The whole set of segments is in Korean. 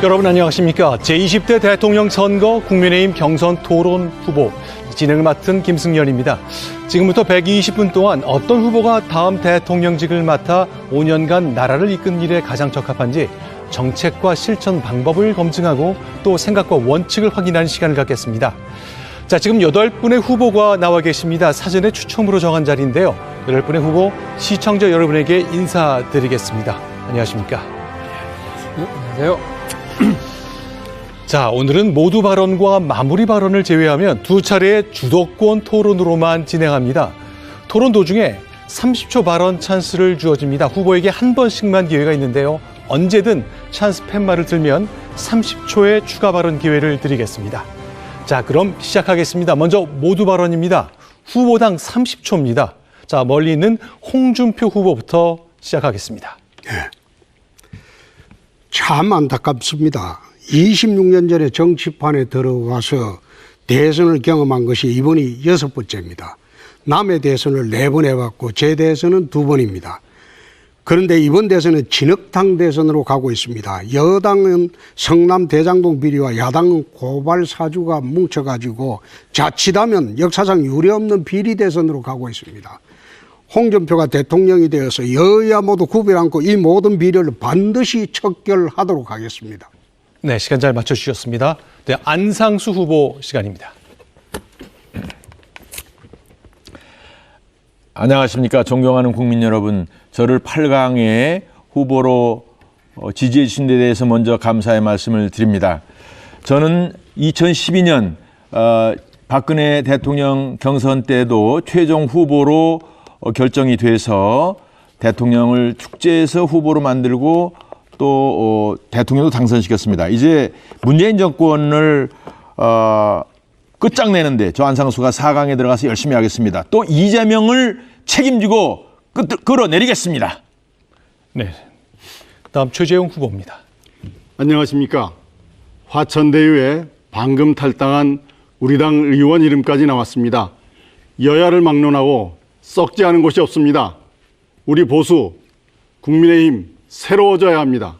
여러분 안녕하십니까? 제20대 대통령 선거 국민의힘 경선 토론 후보 진행을 맡은 김승연입니다. 지금부터 120분 동안 어떤 후보가 다음 대통령직을 맡아 5년간 나라를 이끈 일에 가장 적합한지 정책과 실천 방법을 검증하고 또 생각과 원칙을 확인하는 시간을 갖겠습니다. 자, 지금 8분의 후보가 나와 계십니다. 사전에 추첨으로 정한 자리인데요. 8분의 후보 시청자 여러분에게 인사드리겠습니다. 안녕하십니까? 안녕하세요. 자, 오늘은 모두 발언과 마무리 발언을 제외하면 두 차례의 주도권 토론으로만 진행합니다. 토론 도중에 30초 발언 찬스를 주어집니다. 후보에게 한 번씩만 기회가 있는데요. 언제든 찬스 팻말을 들면 30초의 추가 발언 기회를 드리겠습니다. 자, 그럼 시작하겠습니다. 먼저 모두 발언입니다. 후보당 30초입니다. 자, 멀리 있는 홍준표 후보부터 시작하겠습니다. 참 안타깝습니다. 26년 전에 정치판에 들어가서 대선을 경험한 것이 이번이 6번째입니다. 남의 대선을 4번 해봤고 제 대선은 2번입니다. 그런데 이번 대선은 진흙탕 대선으로 가고 있습니다. 여당은 성남 대장동 비리와 야당은 고발 사주가 뭉쳐가지고 자칫하면 역사상 유례없는 비리 대선으로 가고 있습니다. 홍준표가 대통령이 되어서 여야 모두 구별 않고 이 모든 비리를 반드시 척결하도록 하겠습니다. 네, 시간 잘 맞춰주셨습니다. 네, 안상수 후보 시간입니다. 안녕하십니까. 존경하는 국민 여러분. 저를 8강의 후보로 지지해 주신 데 대해서 먼저 감사의 말씀을 드립니다. 저는 2012년 박근혜 대통령 경선 때도 최종 후보로 결정이 돼서 대통령을 축제해서 후보로 만들고 또 대통령도 당선시켰습니다. 이제 문재인 정권을 끝장내는데 저 안상수가 4강에 들어가서 열심히 하겠습니다. 또 이재명을 책임지고 끌어내리겠습니다. 네, 다음 최재형 후보입니다. 안녕하십니까. 화천대유에 방금 탈당한 우리 당 의원 이름까지 나왔습니다. 여야를 막론하고 썩지 않은 곳이 없습니다. 우리 보수, 국민의힘 새로워져야 합니다.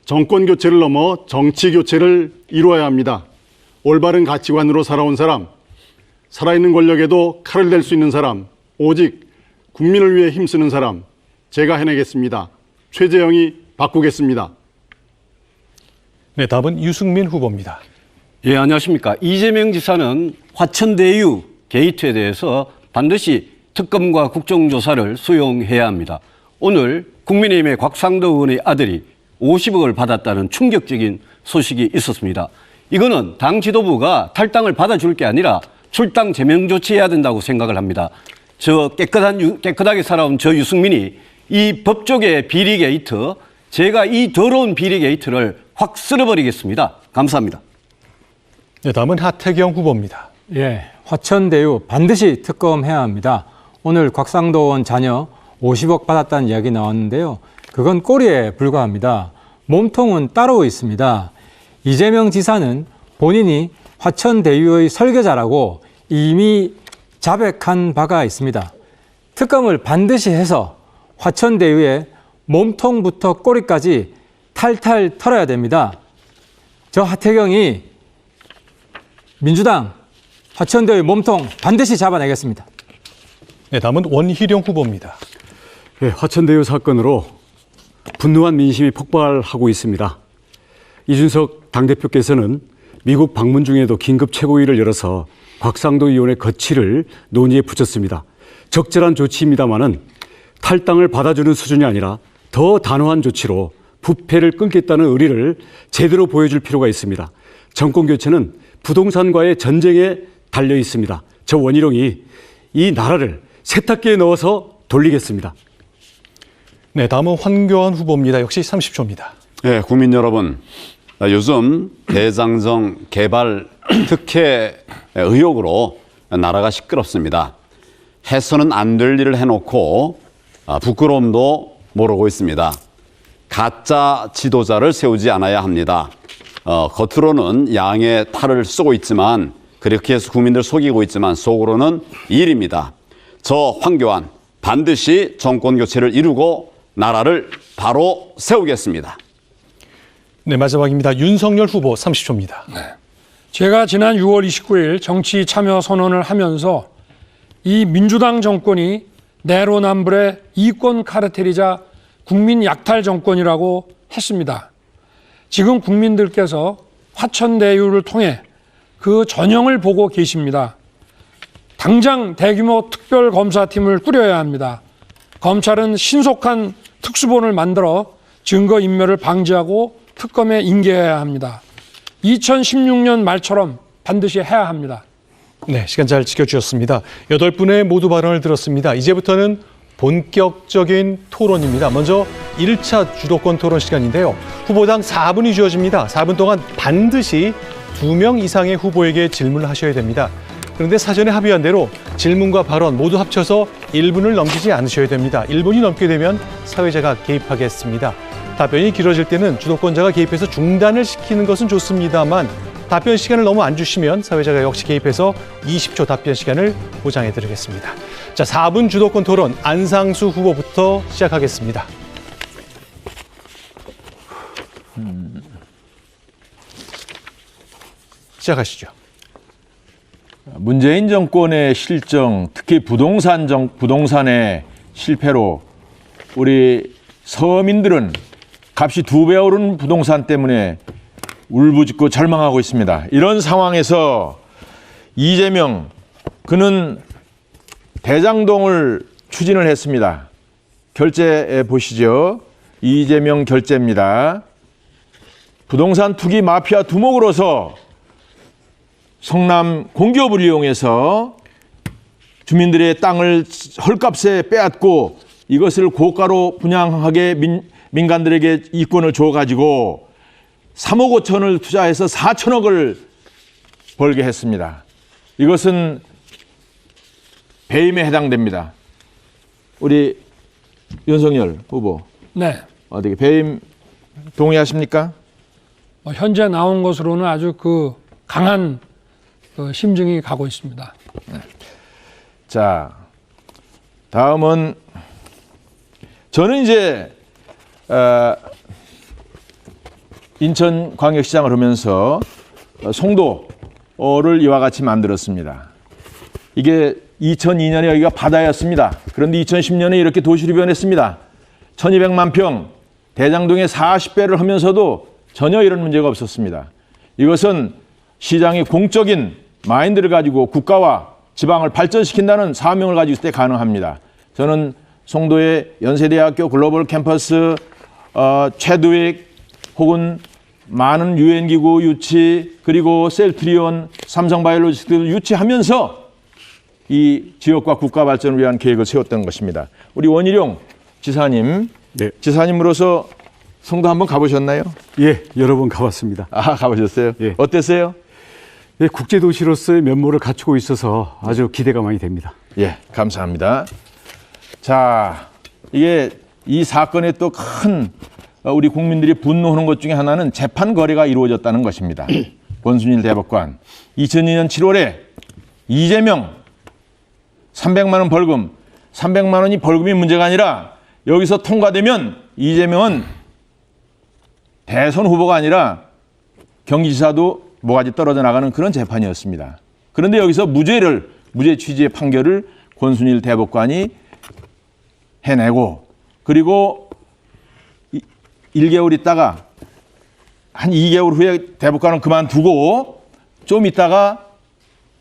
정권 교체를 넘어 정치 교체를 이루어야 합니다. 올바른 가치관으로 살아온 사람, 살아있는 권력에도 칼을 댈 수 있는 사람, 오직 국민을 위해 힘쓰는 사람, 제가 해내겠습니다. 최재형이 바꾸겠습니다. 네, 다음은 유승민 후보입니다. 예, 안녕하십니까. 이재명 지사는 화천대유 게이트에 대해서 반드시 특검과 국정조사를 수용해야 합니다. 오늘 국민의힘의 곽상도 의원의 아들이 50억을 받았다는 충격적인 소식이 있었습니다. 이거는 당 지도부가 탈당을 받아줄 게 아니라 출당 제명 조치해야 된다고 생각을 합니다. 저 깨끗하게 살아온 저 유승민이 이 법조계 비리 게이트, 제가 이 더러운 비리 게이트를 확 쓸어버리겠습니다. 감사합니다. 네, 다음은 하태경 후보입니다. 예, 화천대유 반드시 특검해야 합니다. 오늘 곽상도 의원 자녀 50억 받았다는 이야기 나왔는데요. 그건 꼬리에 불과합니다. 몸통은 따로 있습니다. 이재명 지사는 본인이 화천대유의 설계자라고 이미 자백한 바가 있습니다. 특검을 반드시 해서 화천대유의 몸통부터 꼬리까지 탈탈 털어야 됩니다. 저 하태경이 민주당 화천대유의 몸통 반드시 잡아내겠습니다. 네, 다음은 원희룡 후보입니다. 네, 화천대유 사건으로 분노한 민심이 폭발하고 있습니다. 이준석 당대표께서는 미국 방문 중에도 긴급 최고위를 열어서 곽상도 의원의 거취를 논의에 붙였습니다. 적절한 조치입니다마는 탈당을 받아주는 수준이 아니라 더 단호한 조치로 부패를 끊겠다는 의리를 제대로 보여줄 필요가 있습니다. 정권 교체는 부동산과의 전쟁에 달려 있습니다. 저 원희룡이 이 나라를 세탁기에 넣어서 돌리겠습니다. 네, 다음은 황교안 후보입니다. 역시 30초입니다. 네, 국민 여러분, 요즘 대장정 개발 특혜 의혹으로 나라가 시끄럽습니다. 해서는 안 될 일을 해놓고 부끄러움도 모르고 있습니다. 가짜 지도자를 세우지 않아야 합니다. 겉으로는 양의 탈을 쓰고 있지만 그렇게 해서 국민들 속이고 있지만 속으로는 일입니다. 저 황교안 반드시 정권 교체를 이루고 나라를 바로 세우겠습니다. 네, 마지막입니다. 윤석열 후보 30초입니다. 제가 지난 6월 29일 정치 참여 선언을 하면서 이 민주당 정권이 내로남불의 이권 카르텔이자 국민 약탈 정권이라고 했습니다. 지금 국민들께서 화천대유를 통해 그 전형을 보고 계십니다. 당장 대규모 특별검사팀을 꾸려야 합니다. 검찰은 신속한 특수본을 만들어 증거인멸을 방지하고 특검에 인계해야 합니다. 2016년 말처럼 반드시 해야 합니다. 네, 시간 잘 지켜주셨습니다. 8분의 모두 발언을 들었습니다. 이제부터는 본격적인 토론입니다. 먼저 1차 주도권 토론 시간인데요. 후보당 4분이 주어집니다. 4분 동안 반드시 2명 이상의 후보에게 질문을 하셔야 됩니다. 그런데 사전에 합의한 대로 질문과 발언 모두 합쳐서 1분을 넘기지 않으셔야 됩니다. 1분이 넘게 되면 사회자가 개입하겠습니다. 답변이 길어질 때는 주도권자가 개입해서 중단을 시키는 것은 좋습니다만 답변 시간을 너무 안 주시면 사회자가 역시 개입해서 20초 답변 시간을 보장해드리겠습니다. 자, 4분 주도권 토론 안상수 후보부터 시작하겠습니다. 시작하시죠. 문재인 정권의 실정, 특히 부동산의 실패로 우리 서민들은 값이 2배 오른 부동산 때문에 울부짖고 절망하고 있습니다. 이런 상황에서 이재명, 그는 대장동을 추진을 했습니다. 결제 보시죠. 이재명 결제입니다. 부동산 투기 마피아 두목으로서 성남 공기업을 이용해서 주민들의 땅을 헐값에 빼앗고 이것을 고가로 분양하게 민간들에게 이권을 줘가지고 3억 5천을 투자해서 4천억을 벌게 했습니다. 이것은 배임에 해당됩니다. 우리 윤석열 후보, 네. 어떻게 배임 동의하십니까? 현재 나온 것으로는 아주 강한 심증이 가고 있습니다. 자, 다음은 저는 이제 인천광역시장을 하면서 송도를 이와 같이 만들었습니다. 이게 2002년에 여기가 바다였습니다. 그런데 2010년에 이렇게 도시로 변했습니다. 1200만 평, 대장동에 40배를 하면서도 전혀 이런 문제가 없었습니다. 이것은 시장의 공적인 마인드를 가지고 국가와 지방을 발전시킨다는 사명을 가지고 있을 때 가능합니다. 저는 송도의 연세대학교 글로벌 캠퍼스, 최드윅 혹은 많은 유엔기구 유치, 그리고 셀트리온, 삼성바이오로직스를 유치하면서 이 지역과 국가 발전을 위한 계획을 세웠던 것입니다. 우리 원희룡 지사님, 네. 지사님으로서 송도 한번 가보셨나요? 예, 여러 번 가봤습니다. 아, 가보셨어요? 예. 어땠어요? 예, 국제도시로서의 면모를 갖추고 있어서 아주 기대가 많이 됩니다. 예, 감사합니다. 자, 이게 이 사건에 또 큰 우리 국민들이 분노하는 것 중에 하나는 재판 거래가 이루어졌다는 것입니다. 권순일 대법관 2002년 7월에 이재명 300만 원 벌금, 300만 원이 벌금이 문제가 아니라 여기서 통과되면 이재명은 대선 후보가 아니라 경기지사도 모가지 떨어져 나가는 그런 재판이었습니다. 그런데 여기서 무죄 취지의 판결을 권순일 대법관이 해내고, 그리고 1개월 있다가 한 2개월 후에 대법관은 그만두고 좀 있다가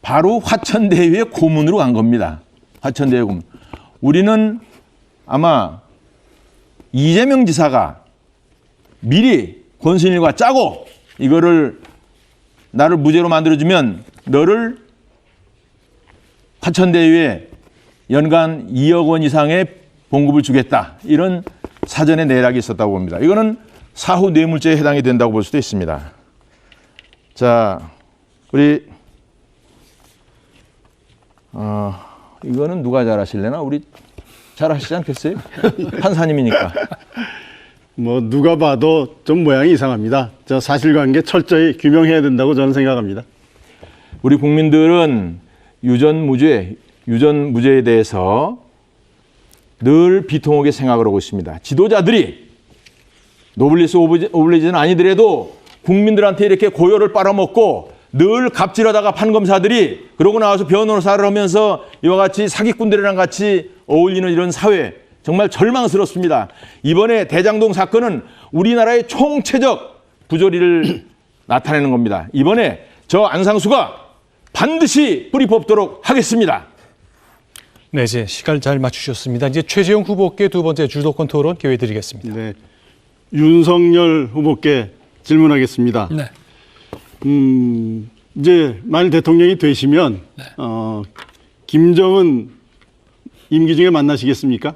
바로 화천대유의 고문으로 간 겁니다. 화천대유 고문. 우리는 아마 이재명 지사가 미리 권순일과 짜고 이거를 나를 무죄로 만들어주면 너를 화천대유에 연간 2억 원 이상의 봉급을 주겠다. 이런 사전에 내락이 있었다고 봅니다. 이거는 사후 뇌물죄에 해당이 된다고 볼 수도 있습니다. 자, 우리 이거는 누가 잘 하실래나? 우리 잘 하시지 않겠어요? 판사님이니까. 누가 봐도 좀 모양이 이상합니다. 저 사실관계 철저히 규명해야 된다고 저는 생각합니다. 우리 국민들은 유전무죄에 대해서 늘 비통하게 생각을 하고 있습니다. 지도자들이 노블리스 오블리주는 아니더라도 국민들한테 이렇게 고요를 빨아먹고 늘 갑질하다가 판검사들이 그러고 나와서 변호사를 하면서 이와 같이 사기꾼들이랑 같이 어울리는 이런 사회, 정말 절망스럽습니다. 이번에 대장동 사건은 우리나라의 총체적 부조리를 나타내는 겁니다. 이번에 저 안상수가 반드시 뿌리 뽑도록 하겠습니다. 네, 이제 시간을 잘 맞추셨습니다. 이제 최재형 후보께 두 번째 주도권 토론 기회 드리겠습니다. 네. 윤석열 후보께 질문하겠습니다. 네. 이제 만일 대통령이 되시면 김정은 임기 중에 만나시겠습니까?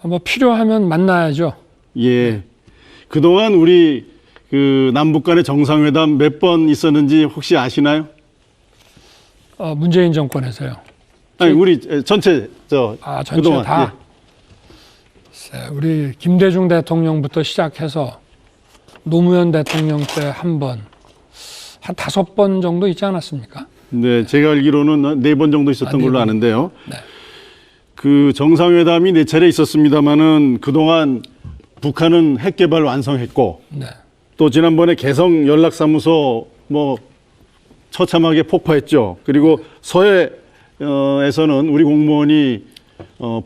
뭐 필요하면 만나야죠. 예. 그동안 우리 그 남북 간의 정상회담 몇 번 있었는지 혹시 아시나요? 문재인 정권에서요. 아니, 우리 전체 전체 그동안 다. 글쎄, 우리 김대중 대통령부터 시작해서 노무현 대통령 때 한 번, 한 5번 정도 있지 않았습니까? 네, 제가 알기로는 4번 정도 있었던 걸로 아는데요. 네. 그 정상회담이 4차례 있었습니다마는 그동안 북한은 핵 개발 완성했고 네. 또 지난번에 개성 연락사무소 뭐 처참하게 폭파했죠. 그리고 서해에서는 우리 공무원이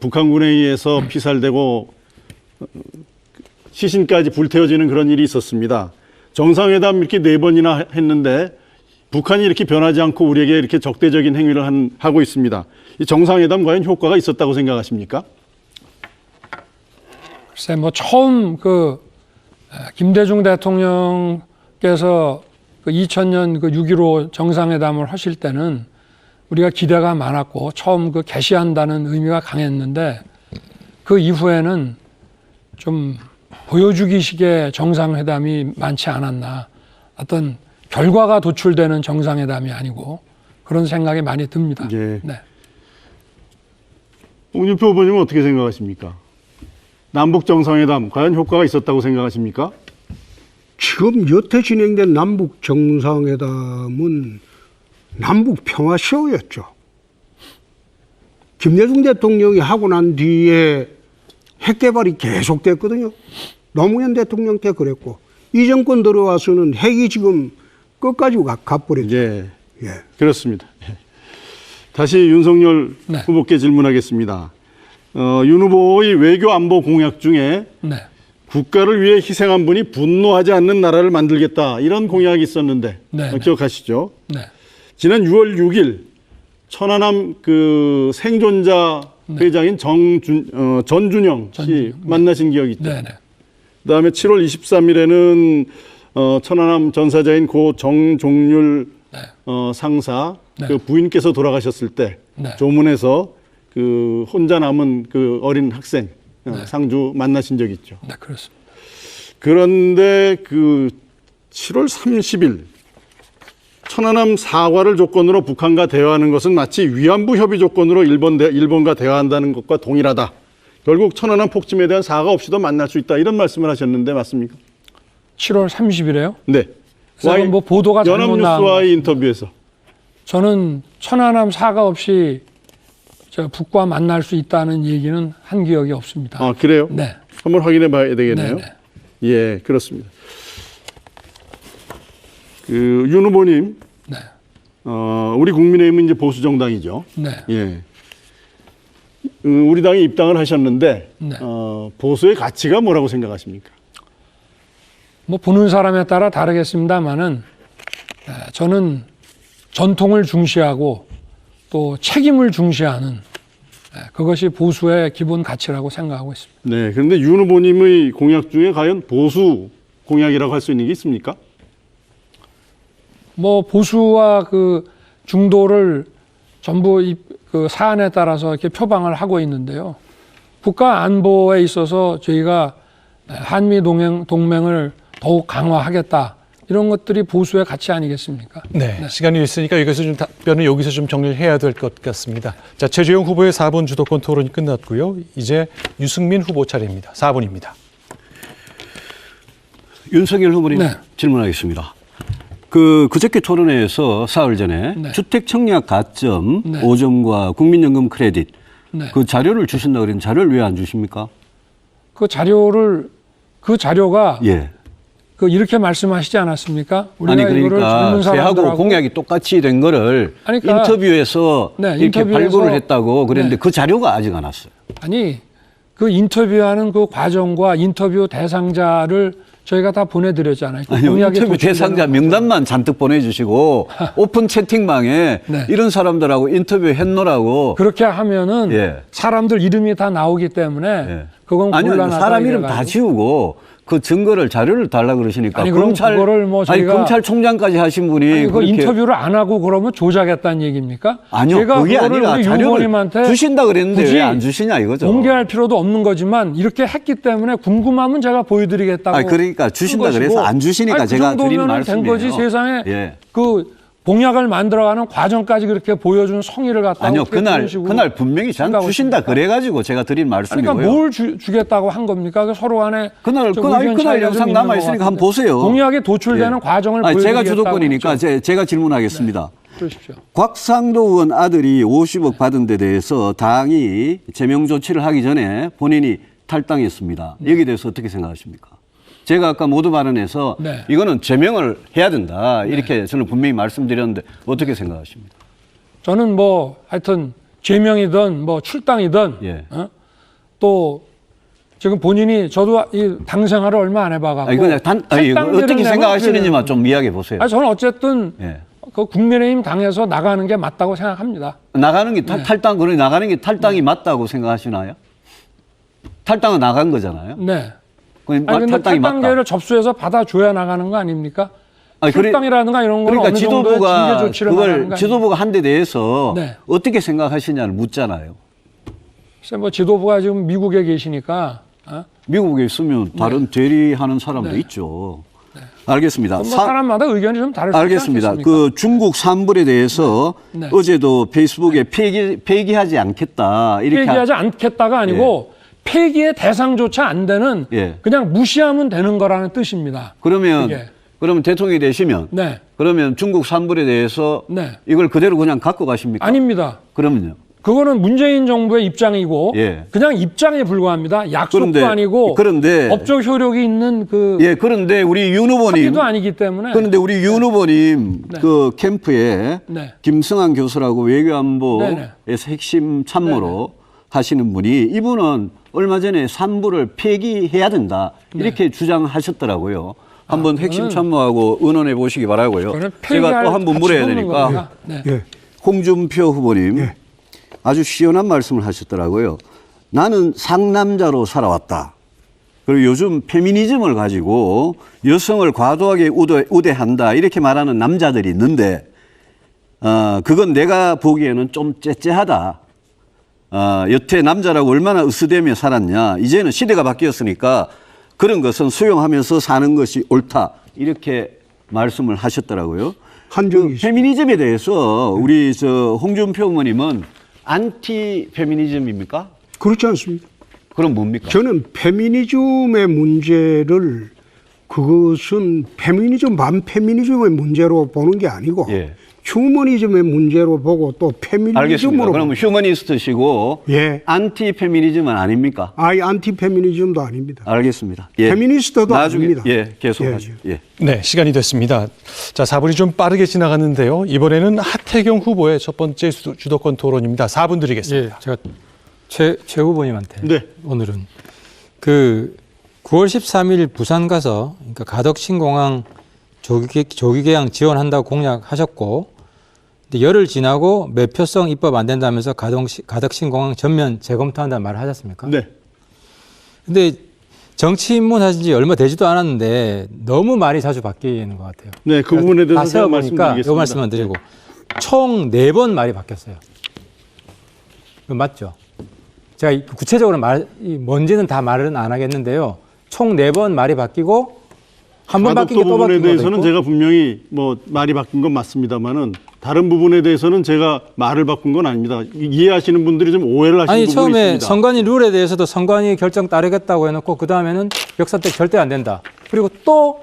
북한군에 의해서 피살되고 시신까지 불태워지는 그런 일이 있었습니다. 정상회담 이렇게 4번이나 했는데 북한이 이렇게 변하지 않고 우리에게 이렇게 적대적인 행위를 하고 있습니다. 이 정상회담 과연 효과가 있었다고 생각하십니까? 글쎄, 뭐 처음 김대중 대통령께서 2000년 6.15 정상회담을 하실 때는 우리가 기대가 많았고 처음 개시한다는 의미가 강했는데 그 이후에는 좀 보여주기식의 정상회담이 많지 않았나. 어떤 결과가 도출되는 정상회담이 아니고 그런 생각이 많이 듭니다. 예. 네. 홍준표 후보님은 어떻게 생각하십니까? 남북 정상회담 과연 효과가 있었다고 생각하십니까? 지금 여태 진행된 남북 정상회담은 남북 평화 쇼였죠. 김대중 대통령이 하고 난 뒤에 핵 개발이 계속됐거든요. 노무현 대통령 때 그랬고 이 정권 들어와서는 핵이 지금 끝까지 가버렸죠. 예, 그렇습니다. 다시 윤석열 네. 후보께 질문하겠습니다. 윤 후보의 외교 안보 공약 중에 네. 국가를 위해 희생한 분이 분노하지 않는 나라를 만들겠다 이런 공약이 있었는데 네. 기억하시죠? 네. 지난 6월 6일 천안함 생존자 회장인 전준영 씨 만나신 기억이 있죠? 네. 네. 그다음에 7월 23일에는 천안함 전사자인 고 정종률 네. 상사 네. 그 부인께서 돌아가셨을 때 네. 조문에서 그 혼자 남은 그 어린 학생 상주 만나신 적이 있죠. 네, 그렇습니다. 그런데 그 7월 30일 천안함 사과를 조건으로 북한과 대화하는 것은 마치 위안부 협의 조건으로 일본과 대화한다는 것과 동일하다. 결국 천안함 폭침에 대한 사과 없이도 만날 수 있다. 이런 말씀을 하셨는데 맞습니까? 7월 30일에요? 네. 뭐 보도가 잘못 나온 연합뉴스와의 인터뷰에서. 저는 천안함 사과 없이 북과 만날 수 있다는 얘기는 한 기억이 없습니다. 아, 그래요? 네. 한번 확인해 봐야 되겠네요. 네네. 예, 그렇습니다. 윤 후보님, 네. 우리 국민의힘은 이제 보수 정당이죠. 네. 예. 우리 당에 입당을 하셨는데 네. 보수의 가치가 뭐라고 생각하십니까? 뭐 보는 사람에 따라 다르겠습니다만은 저는 전통을 중시하고 또 책임을 중시하는 그것이 보수의 기본 가치라고 생각하고 있습니다. 네. 그런데 윤 후보님의 공약 중에 과연 보수 공약이라고 할 수 있는 게 있습니까? 뭐 보수와 중도를 전부 그 사안에 따라서 이렇게 표방을 하고 있는데요. 국가 안보에 있어서 저희가 한미 동맹을 더욱 강화하겠다. 이런 것들이 보수의 가치 아니겠습니까? 네, 시간이 있으니까 여기서 답변을 여기서 좀 정리를 해야 될 것 같습니다. 자, 최재형 후보의 4분 주도권 토론이 끝났고요. 이제 유승민 후보 차례입니다. 4분입니다. 윤석열 후보님 네. 질문하겠습니다. 그저께 토론회에서 사흘 전에 네. 주택 청약 가점 네. 5점과 국민연금 크레딧 네. 그 자료를 주신다고 그랬는데 자료를 왜 안 주십니까? 그 자료를 그 자료가 예. 그 이렇게 말씀하시지 않았습니까? 우리가 아니 이거를 그러니까 젊은 쇠하고 사람들하고 공약이 똑같이 된 거를 아니, 그러니까 인터뷰에서 네, 이렇게 인터뷰에서 발굴을 했다고 그랬는데 네. 그 자료가 아직 안 왔어요. 아니 그 인터뷰하는 그 과정과 인터뷰 대상자를 저희가 다 보내드렸잖아요. 그 아니요, 공약에 인터뷰 도출되는 대상자 명단만 잔뜩 보내주시고 오픈 채팅방에 네. 이런 사람들하고 인터뷰 했노라고. 그렇게 하면은 예. 사람들 이름이 다 나오기 때문에 예. 그건 아니요, 곤란하다. 사람 이름 다 이래가지고. 지우고 그 증거를 자료를 달라 그러시니까 아니, 그럼 그거를 뭐 아니 저희가- 검찰총장까지 하신 분이 아니, 그 그렇게 인터뷰를 안 하고 그러면 조작했다는 얘기입니까? 아니요, 제가 그게 그거를 아니라 우리 유 자료를 후보님한테 주신다 그랬는데 굳이 왜 안 주시냐 이거죠. 공개할 필요도 없는 거지만 이렇게 했기 때문에 궁금하면 제가 보여드리겠다고. 아니, 그러니까 주신다 한 것이고. 그래서 안 주시니까 아니, 제가 드린 그 정도면은 말씀이에요. 된 거지 세상에 예. 그 공약을 만들어가는 과정까지 그렇게 보여준 성의를 갖다가 아니요, 어떻게 그날 그런 식으로 그날 분명히 저한테 생각하고 주신다 있습니까? 그래가지고 제가 드린 말씀이고요. 그러니까 뭘 주겠다고 한 겁니까? 그 서로 간에 그날 좀 그날 의견 그날 차이가 좀 영상 있는 남아 것 있으니까 한번 같은데. 보세요. 공약에 도출되는 예. 과정을 아니, 제가 보여드리겠다고 주도권이니까 했죠. 제가 질문하겠습니다. 그러십시오. 곽상도 의원 아들이 50억 받은 데 대해서 당이 제명 조치를 하기 전에 본인이 탈당했습니다. 여기에 대해서 어떻게 생각하십니까? 제가 아까 모두 발언해서 네. 이거는 제명을 해야 된다. 이렇게 저는 분명히 말씀드렸는데 어떻게 생각하십니까? 저는 뭐 하여튼 제명이든 뭐 출당이든 예. 또 지금 본인이 저도 이 당 생활을 얼마 안 해봐갖고 아니, 그냥 탈당제를 어떻게 내면 생각하시는지만 어떻게 좀 이야기해 보세요. 아니, 저는 어쨌든 예. 그 국민의힘 당에서 나가는 게 맞다고 생각합니다. 나가는 게 네. 탈당, 그러니 나가는 게 탈당이 맞다고 생각하시나요? 탈당은 나간 거잖아요. 네. 그럼 아니 근데 탈당이 맞다. 탈당제를 접수해서 받아줘야 나가는 거 아닙니까? 아니, 출당이라든가 이런 거는 그러니까 어느 정도의 징계 지도부가 조치를 말하는 그걸 거 지도부가 한 데 대해서 네. 어떻게 생각하시냐를 묻잖아요. 글쎄 뭐 지도부가 지금 미국에 계시니까 미국에 있으면 다른 대리하는 사람도 네. 있죠. 알겠습니다. 뭐 사람마다 의견이 좀 다를 수 있지 알겠습니다. 않겠습니까? 그 중국 산불에 대해서 네. 어제도 페이스북에 폐기하지 않겠다 이렇게 폐기하지 않겠다가 아니고 폐기의 대상조차 안 되는 예. 그냥 무시하면 되는 거라는 뜻입니다. 그러면 그게. 그러면 대통령이 되시면 네. 그러면 중국 산불에 대해서 네. 이걸 그대로 그냥 갖고 가십니까? 아닙니다. 그러면요. 그거는 문재인 정부의 입장이고 예. 그냥 입장에 불과합니다. 약속도 그런데- 아니고 그런데- 법적 효력이 있는 그 예, 그런데 우리 윤 후보님 합의도 아니기 때문에 그런데 우리 윤 후보님 네. 그 캠프에 네. 김승환 교수라고 외교안보에서 네네. 핵심 참모로 하시는 분이 이분은 얼마 전에 산불을 폐기해야 된다 이렇게 주장하셨더라고요. 한번 핵심 그거는- 참모하고 의논해 보시기 바라고요. 그거는 제가 폐기할 또 한 번 가치가 물어야 없는 되니까 겁니다. 네. 예. 홍준표 후보님 아주 시원한 말씀을 하셨더라고요. 나는 상남자로 살아왔다. 그리고 요즘 페미니즘을 가지고 여성을 과도하게 우대한다 이렇게 말하는 남자들이 있는데 그건 내가 보기에는 좀 째째하다. 여태 남자라고 얼마나 으스대며 살았냐. 이제는 시대가 바뀌었으니까 그런 것은 수용하면서 사는 것이 옳다. 이렇게 말씀을 하셨더라고요. 한 적이 있습니다. 페미니즘에 대해서 우리 홍준표 의원님은 안티 페미니즘입니까? 그렇지 않습니다. 그럼 뭡니까? 저는 페미니즘의 문제를 그것은 페미니즘 반페미니즘의 문제로 보는 게 아니고 예. 휴머니즘의 문제로 보고 또 알겠습니다. 페미니즘으로 그러면 휴머니스트시고 예. 안티 페미니즘은 아닙니까? 아예 안티 페미니즘도 아닙니다. 알겠습니다. 페미니스트도 나중에 아닙니다. 예, 계속하죠. 예. 네, 시간이 됐습니다. 자, 4분이 좀 빠르게 지나갔는데요. 이번에는 하태경 후보의 첫 번째 주도권 토론입니다. 4분 드리겠습니다. 예, 제가 최 후보님한테 네. 오늘은 그 9월 13일 부산 가서 그러니까 가덕신공항 조기 개항 지원한다고 공약하셨고 근데 열흘 지나고 매표성 입법 안 된다면서 가덕신공항 전면 재검토한다는 말을 하셨습니까? 네. 근데 정치 입문하신 지 얼마 되지도 않았는데 너무 말이 자주 바뀌는 것 같아요. 네, 그 부분에 대해서 다 제가 세어보니까 말씀드리겠습니다. 요 말씀만 드리고 총 4번 말이 바뀌었어요. 그거 맞죠? 제가 구체적으로 뭔지는 다 말은 안 하겠는데요. 총 4번 말이 바뀌고 한 번 바뀐 게 또 부분에 바뀐 것도 대해서는 있고. 제가 분명히 뭐 말이 바뀐 건 맞습니다만은 다른 부분에 대해서는 제가 말을 바꾼 건 아닙니다. 이해하시는 분들이 좀 오해를 하시는 아니 부분이 처음에 있습니다. 선관위 룰에 대해서도 선관위 결정 따르겠다고 해놓고 그 다음에는 역사택 절대 안 된다. 그리고 또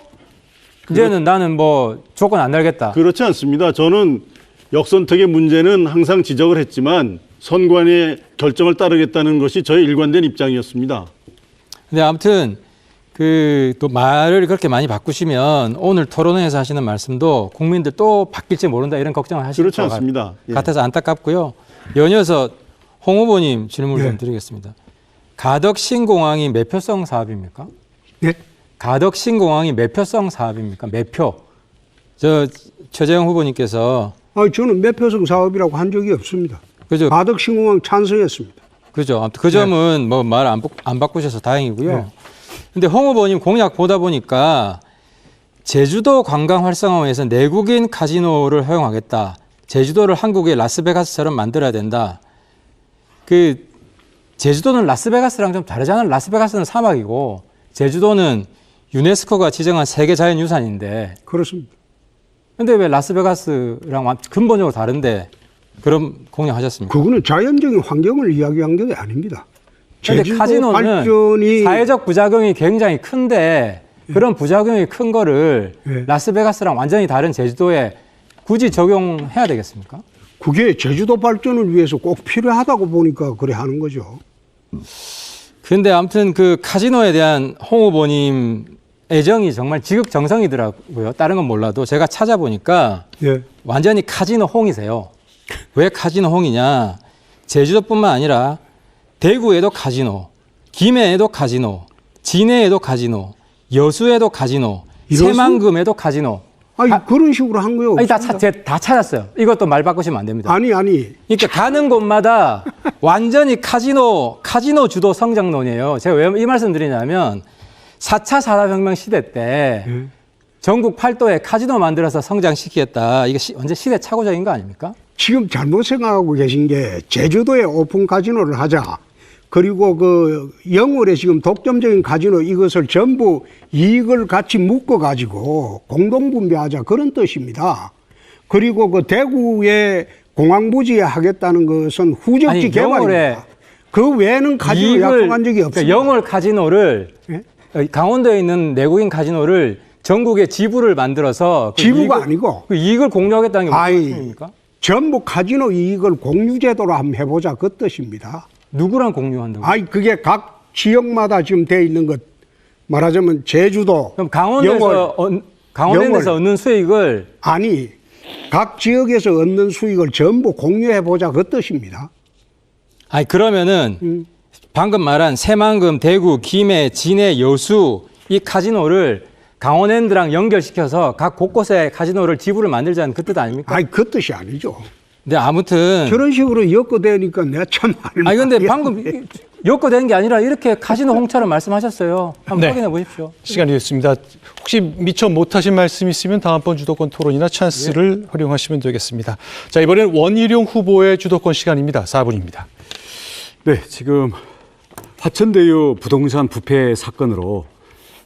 이제는 나는 뭐 조건 안 달겠다. 그렇지 않습니다. 저는 역선택의 문제는 항상 지적을 했지만 선관위의 결정을 따르겠다는 것이 저의 일관된 입장이었습니다. 근데 아무튼 또 말을 그렇게 많이 바꾸시면 오늘 토론회에서 하시는 말씀도 국민들 또 바뀔지 모른다 이런 걱정을 하실 그렇지 것 않습니다. 예. 같아서 안타깝고요. 연이어서 홍 후보님 질문 예. 좀 드리겠습니다. 가덕 신공항이 매표성 사업입니까? 네? 가덕 신공항이 매표성 사업입니까? 매표. 최재형 후보님께서 저는 매표성 사업이라고 한 적이 없습니다. 그죠? 가덕 신공항 찬성했습니다. 그죠. 아무튼 그 점은 뭐 말 안 바꾸셔서 다행이고요. 근데 홍 후보님 공약 보다 보니까 제주도 관광 활성화에서 내국인 카지노를 허용하겠다. 제주도를 한국의 라스베가스처럼 만들어야 된다. 제주도는 라스베가스랑 좀 다르잖아요. 라스베가스는 사막이고 제주도는 유네스코가 지정한 세계 자연유산인데. 그렇습니다. 근데 왜 라스베가스랑 근본적으로 다른데 그런 공약하셨습니까? 그거는 자연적인 환경을 이야기한 게 아닙니다. 근데 제주도 카지노는 발전이 사회적 부작용이 굉장히 큰데 그런 부작용이 큰 거를 예. 라스베가스랑 완전히 다른 제주도에 굳이 적용해야 되겠습니까? 그게 제주도 발전을 위해서 꼭 필요하다고 보니까 그래 하는 거죠. 근데 아무튼 그 카지노에 대한 홍 후보님 애정이 정말 지극정성이더라고요. 다른 건 몰라도 제가 찾아보니까 예. 완전히 카지노 홍이세요. 왜 카지노 홍이냐? 제주도뿐만 아니라 대구에도 카지노, 김해에도 카지노, 진해에도 카지노, 여수에도 카지노, 이러수? 새만금에도 카지노. 그런 식으로 한 거요. 아니, 다 찾았어요. 이것도 말 바꾸시면 안 됩니다. 아니. 그러니까 가는 곳마다 완전히 카지노 주도 성장론이에요. 제가 왜 이 말씀 드리냐면 4차 산업혁명 시대 때 전국 팔도에 카지노 만들어서 성장시키겠다. 이게 완전 시대 착오적인 거 아닙니까? 지금 잘못 생각하고 계신 게 제주도에 오픈 카지노를 하자. 그리고 영월에 지금 독점적인 카지노 이것을 전부 이익을 같이 묶어가지고 공동분배하자 그런 뜻입니다. 그리고 대구에 공항부지에 하겠다는 것은 후적지 개발입니다. 그 외에는 카지노 약속한 적이 없습니다. 그러니까 영월 카지노를 예? 강원도에 있는 내국인 카지노를 전국에 지부를 만들어서 지부가 아니고 그 이익을 공유하겠다는 게 무슨 뜻입니까? 전부 카지노 이익을 공유제도로 한번 해보자 그 뜻입니다. 누구랑 공유한다고? 그게 각 지역마다 지금 돼 있는 것 말하자면 제주도, 그럼 강원도에서 얻는 수익을 각 지역에서 얻는 수익을 전부 공유해 보자 그 뜻입니다. 그러면은 방금 말한 새만금, 대구, 김해, 진해, 여수 이 카지노를 강원랜드랑 연결시켜서 각 곳곳에 카지노를 지부를 만들자는 그 뜻 아닙니까? 그 뜻이 아니죠. 근데 아무튼 저런 식으로 엮어대니까 내가 참 근데 방금 엮어댄 게 아니라 이렇게 카지노 홍처럼 말씀하셨어요. 한번 확인해 보십시오. 시간이 됐습니다. 혹시 미처 못하신 말씀 있으면 다음번 주도권 토론이나 찬스를 활용하시면 되겠습니다. 자, 이번엔 원희룡 후보의 주도권 시간입니다. 4분입니다. 네, 지금 화천대유 부동산 부패 사건으로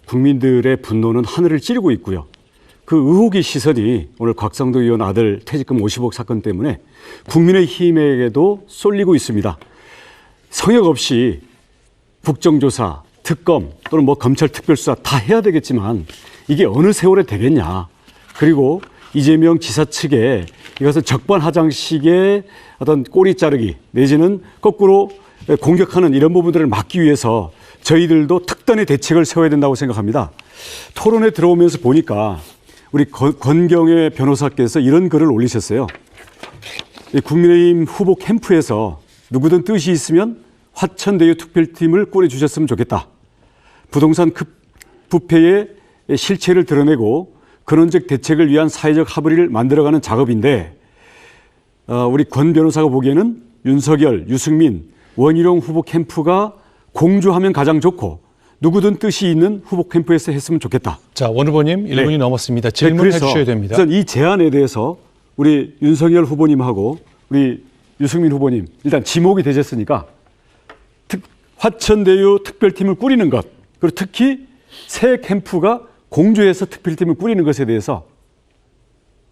국민들의 분노는 하늘을 찌르고 있고요. 그 의혹의 시선이 오늘 곽상도 의원 아들 퇴직금 50억 사건 때문에 국민의힘에게도 쏠리고 있습니다. 성역 없이 국정조사, 특검 또는 검찰 특별수사 다 해야 되겠지만 이게 어느 세월에 되겠냐. 그리고 이재명 지사 측에 이것은 적반하장식의 어떤 꼬리 자르기 내지는 거꾸로 공격하는 이런 부분들을 막기 위해서 저희들도 특단의 대책을 세워야 된다고 생각합니다. 토론에 들어오면서 보니까 우리 권경혜 변호사께서 이런 글을 올리셨어요. 국민의힘 후보 캠프에서 누구든 뜻이 있으면 화천대유 특별팀을 꾸려주셨으면 좋겠다. 부동산 부패의 실체를 드러내고 근원적 대책을 위한 사회적 합의를 만들어가는 작업인데 우리 권 변호사가 보기에는 윤석열, 유승민, 원희룡 후보 캠프가 공조하면 가장 좋고 누구든 뜻이 있는 후보 캠프에서 했으면 좋겠다. 자, 원 후보님 1분이 넘었습니다. 질문해 주셔야 됩니다. 우선 이 제안에 대해서 우리 윤석열 후보님하고 우리 유승민 후보님 일단 지목이 되셨으니까 화천대유 특별팀을 꾸리는 것 그리고 특히 새 캠프가 공조해서 특별팀을 꾸리는 것에 대해서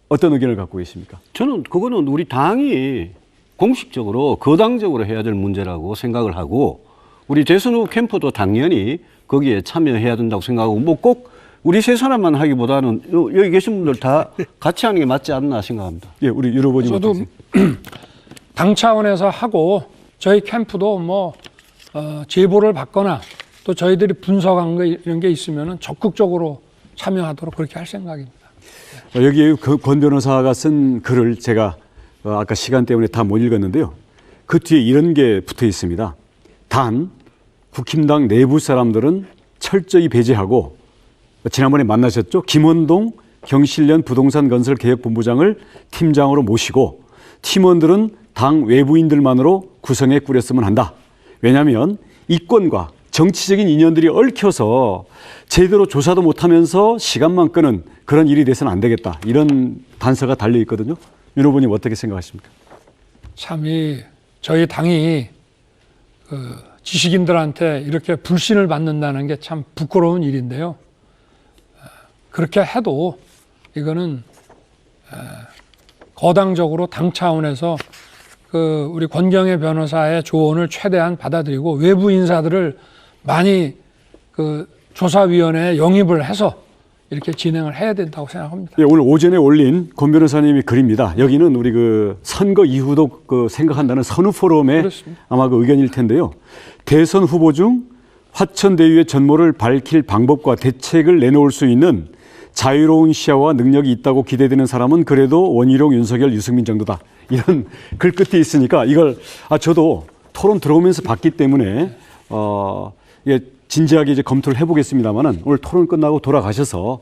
어떤 의견을 갖고 계십니까? 저는 그거는 우리 당이 공식적으로 거당적으로 해야 될 문제라고 생각을 하고 우리 대선 후보 캠프도 당연히 거기에 참여해야 된다고 생각하고 뭐 꼭 우리 세 사람만 하기보다는 여기 계신 분들 다 같이 하는 게 맞지 않나 생각합니다. 예, 우리 유 후보님. 저도 당 차원에서 하고 저희 캠프도 제보를 받거나 또 저희들이 분석한 거 이런 게 있으면 적극적으로 참여하도록 그렇게 할 생각입니다. 여기에 권 변호사가 쓴 글을 제가 아까 시간 때문에 다 못 읽었는데요. 그 뒤에 이런 게 붙어 있습니다. 단 국힘당 내부 사람들은 철저히 배제하고, 지난번에 만나셨죠? 김원동 경실련 부동산 건설 개혁본부장을 팀장으로 모시고 팀원들은 당 외부인들만으로 구성해 꾸렸으면 한다. 왜냐하면 이권과 정치적인 인연들이 얽혀서 제대로 조사도 못하면서 시간만 끄는 그런 일이 돼서는 안 되겠다. 이런 단서가 달려 있거든요. 윤 후보님 어떻게 생각하십니까? 참 저희 당이 지식인들한테 이렇게 불신을 받는다는 게 참 부끄러운 일인데요. 그렇게 해도 이거는 거당적으로 당 차원에서 우리 권경애 변호사의 조언을 최대한 받아들이고 외부 인사들을 많이 조사위원회에 영입을 해서 이렇게 진행을 해야 된다고 생각합니다. 예, 오늘 오전에 올린 권 변호사님의 글입니다. 여기는 우리 선거 이후도 생각한다는 선후 포럼의 그렇습니다. 아마 의견일 텐데요. 대선 후보 중 화천대유의 전모를 밝힐 방법과 대책을 내놓을 수 있는 자유로운 시야와 능력이 있다고 기대되는 사람은 그래도 원희룡, 윤석열, 유승민 정도다. 이런 글 끝이 있으니까 이걸 저도 토론 들어오면서 봤기 때문에 이게 진지하게 이제 검토를 해보겠습니다만은 오늘 토론 끝나고 돌아가셔서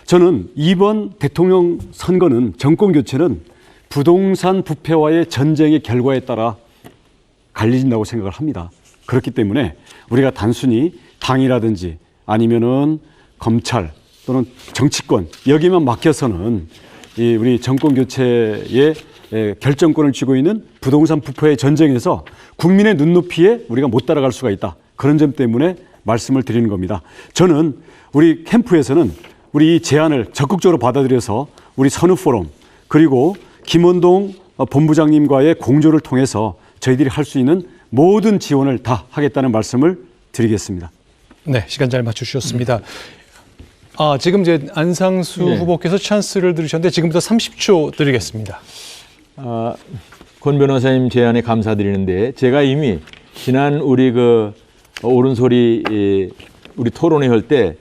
저는 이번 대통령 선거는 정권 교체는 부동산 부패와의 전쟁의 결과에 따라 갈리진다고 생각을 합니다. 그렇기 때문에 우리가 단순히 당이라든지 아니면은 검찰 또는 정치권 여기만 맡겨서는 이 우리 정권 교체의 결정권을 쥐고 있는 부동산 부패의 전쟁에서 국민의 눈높이에 우리가 못 따라갈 수가 있다. 그런 점 때문에 말씀을 드리는 겁니다. 저는 우리 캠프에서는 우리 이 제안을 적극적으로 받아들여서 우리 선후 포럼 그리고 김원동 본부장님과의 공조를 통해서 저희들이 할 수 있는 모든 지원을 다 하겠다는 말씀을 드리겠습니다. 네, 시간 잘 맞춰주셨습니다. 지금 이제 안상수 후보께서 찬스를 들으셨는데 지금부터 30초 드리겠습니다. 권 변호사님 제안에 감사드리는데 제가 이미 지난 우리 옳은소리 우리 토론회 할 때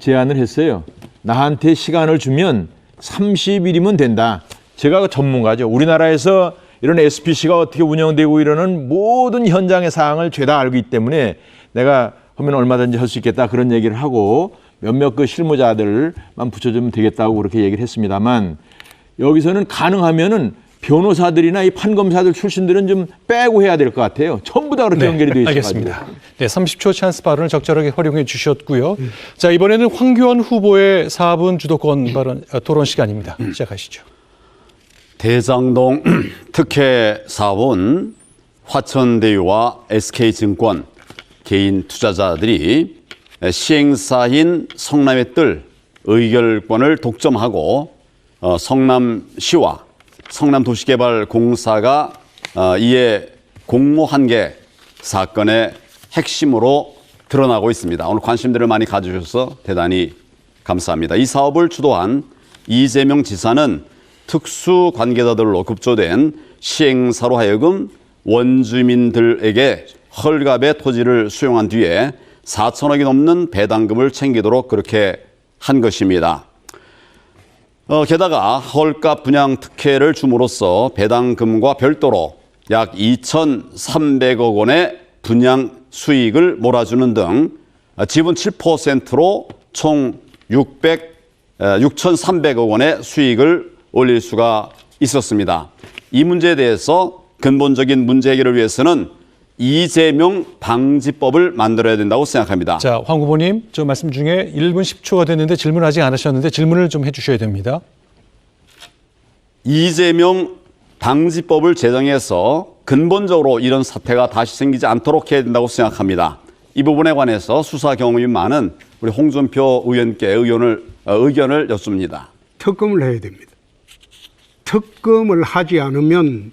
제안을 했어요. 나한테 시간을 주면 30일이면 된다. 제가 전문가죠. 우리나라에서 이런 SPC가 어떻게 운영되고 이러는 모든 현장의 사항을 죄다 알고 있기 때문에 내가 하면 얼마든지 할 수 있겠다 그런 얘기를 하고 몇몇 실무자들만 붙여주면 되겠다고 그렇게 얘기를 했습니다만 여기서는 가능하면은 변호사들이나 이 판검사들 출신들은 좀 빼고 해야 될 것 같아요. 전부 다 그렇게 연결이 되어 있어요. 알겠습니다. 네, 30초 찬스 발언을 적절하게 활용해 주셨고요. 자, 이번에는 황교안 후보의 4분 주도권 발언 토론 시간입니다. 시작하시죠. 대장동 특혜 사업은 화천대유와 SK증권 개인 투자자들이 시행사인 성남의 뜰 의결권을 독점하고 성남시와 성남도시개발공사가 이에 공모한 게 사건의 핵심으로 드러나고 있습니다. 오늘 관심들을 많이 가져주셔서 대단히 감사합니다. 이 사업을 주도한 이재명 지사는 특수관계자들로 급조된 시행사로 하여금 원주민들에게 헐값의 토지를 수용한 뒤에 4천억이 넘는 배당금을 챙기도록 그렇게 한 것입니다. 게다가 헐값 분양 특혜를 줌으로써 배당금과 별도로 약 2,300억 원의 분양 수익을 몰아주는 등 지분 7%로 총 6,300억 원의 수익을 올릴 수가 있었습니다. 이 문제에 대해서 근본적인 문제 해결을 위해서는 이재명 방지법을 만들어야 된다고 생각합니다. 자, 황 후보님, 저 말씀 중에 1분 10초가 됐는데 질문 아직 안 하셨는데 질문을 좀 해주셔야 됩니다. 이재명 방지법을 제정해서 근본적으로 이런 사태가 다시 생기지 않도록 해야 된다고 생각합니다. 이 부분에 관해서 수사 경험이 많은 우리 홍준표 의원께 의견을 여쭙니다. 특검을 해야 됩니다. 특검을 하지 않으면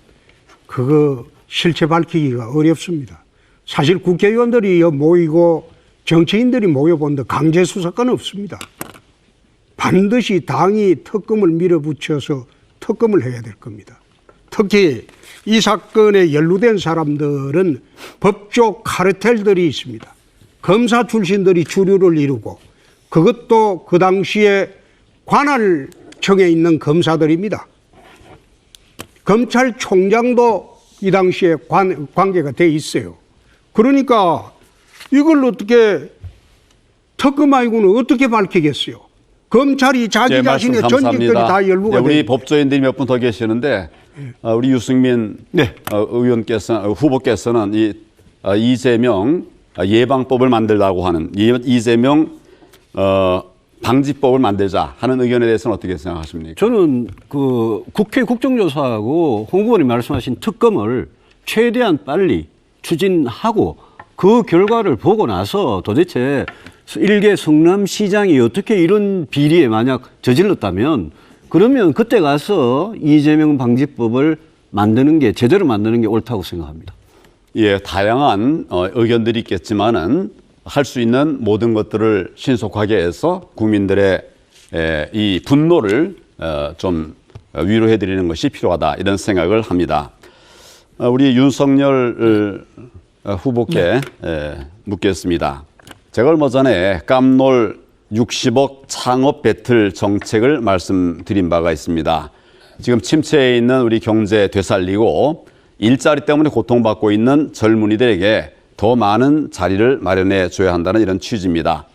그거 실체 밝히기가 어렵습니다. 사실 국회의원들이 모이고 정치인들이 모여본데 강제 수사권 없습니다. 반드시 당이 특검을 밀어붙여서 특검을 해야 될 겁니다. 특히 이 사건에 연루된 사람들은 법조 카르텔들이 있습니다. 검사 출신들이 주류를 이루고 그것도 그 당시에 관할청에 있는 검사들입니다. 검찰총장도 이 당시에 관계가 돼 있어요. 그러니까 이걸 어떻게 특검 아니고는 어떻게 밝히겠어요? 검찰이 자기 네, 말씀 자신의 전직들이 감사합니다. 다 열부가 네, 우리 돼. 법조인들이 몇 분 더 계시는데 우리 유승민 후보께서는 이 이재명 예방법을 만들라고 하는 이재명 방지법을 만들자 하는 의견에 대해서는 어떻게 생각하십니까? 저는 그 국회 국정조사하고 홍 후보님 말씀하신 특검을 최대한 빨리 추진하고 그 결과를 보고 나서 도대체 일개 성남시장이 어떻게 이런 비리에 만약 저질렀다면 그러면 그때 가서 이재명 방지법을 만드는 게 제대로 만드는 게 옳다고 생각합니다. 예, 다양한 의견들이 있겠지만은 할 수 있는 모든 것들을 신속하게 해서 국민들의 이 분노를 좀 위로해 드리는 것이 필요하다 이런 생각을 합니다. 우리 윤석열 후보께 묻겠습니다. 제가 얼마 전에 깜놀 60억 창업 배틀 정책을 말씀드린 바가 있습니다. 지금 침체에 있는 우리 경제 되살리고 일자리 때문에 고통받고 있는 젊은이들에게 더 많은 자리를 마련해 줘야 한다는 이런 취지입니다.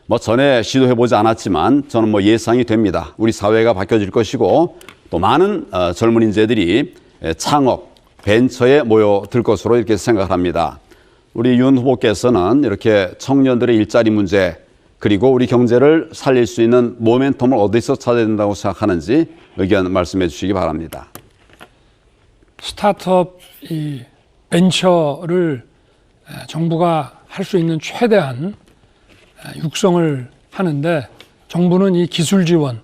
뭐 전에 시도해보지 않았지만 저는 뭐 예상이 됩니다. 우리 사회가 바뀌어질 것이고 또 많은 젊은 인재들이 창업, 벤처에 모여들 것으로 이렇게 생각합니다. 우리 윤 후보께서는 이렇게 청년들의 일자리 문제 그리고 우리 경제를 살릴 수 있는 모멘텀을 어디서 찾아야 된다고 생각하는지 의견 말씀해 주시기 바랍니다. 스타트업 이 벤처를 정부가 할 수 있는 최대한 육성을 하는데 정부는 이 기술 지원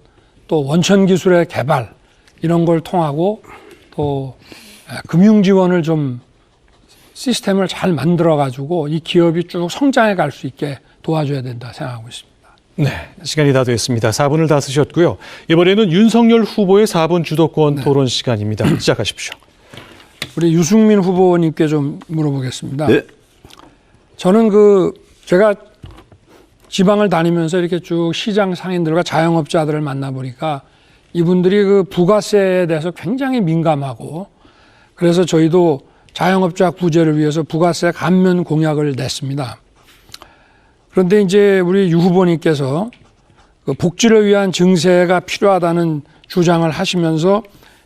또 원천 기술의 개발 이런 걸 통하고 또 금융 지원을 좀 시스템을 잘 만들어 가지고 이 기업이 쭉 성장해 갈 수 있게 도와줘야 된다 생각하고 있습니다. 네, 시간이 다 됐습니다. 4분을 다 쓰셨고요. 이번에는 윤석열 후보의 4분 주도권 토론 시간입니다. 시작하십시오. 우리 유승민 후보님께 좀 물어보겠습니다. 네. 저는 제가 지방을 다니면서 이렇게 쭉 시장 상인들과 자영업자들을 만나보니까 이분들이 그 부가세에 대해서 굉장히 민감하고 그래서 저희도 자영업자 구제를 위해서 부가세 감면 공약을 냈습니다. 그런데 이제 우리 유 후보님께서 그 복지를 위한 증세가 필요하다는 주장을 하시면서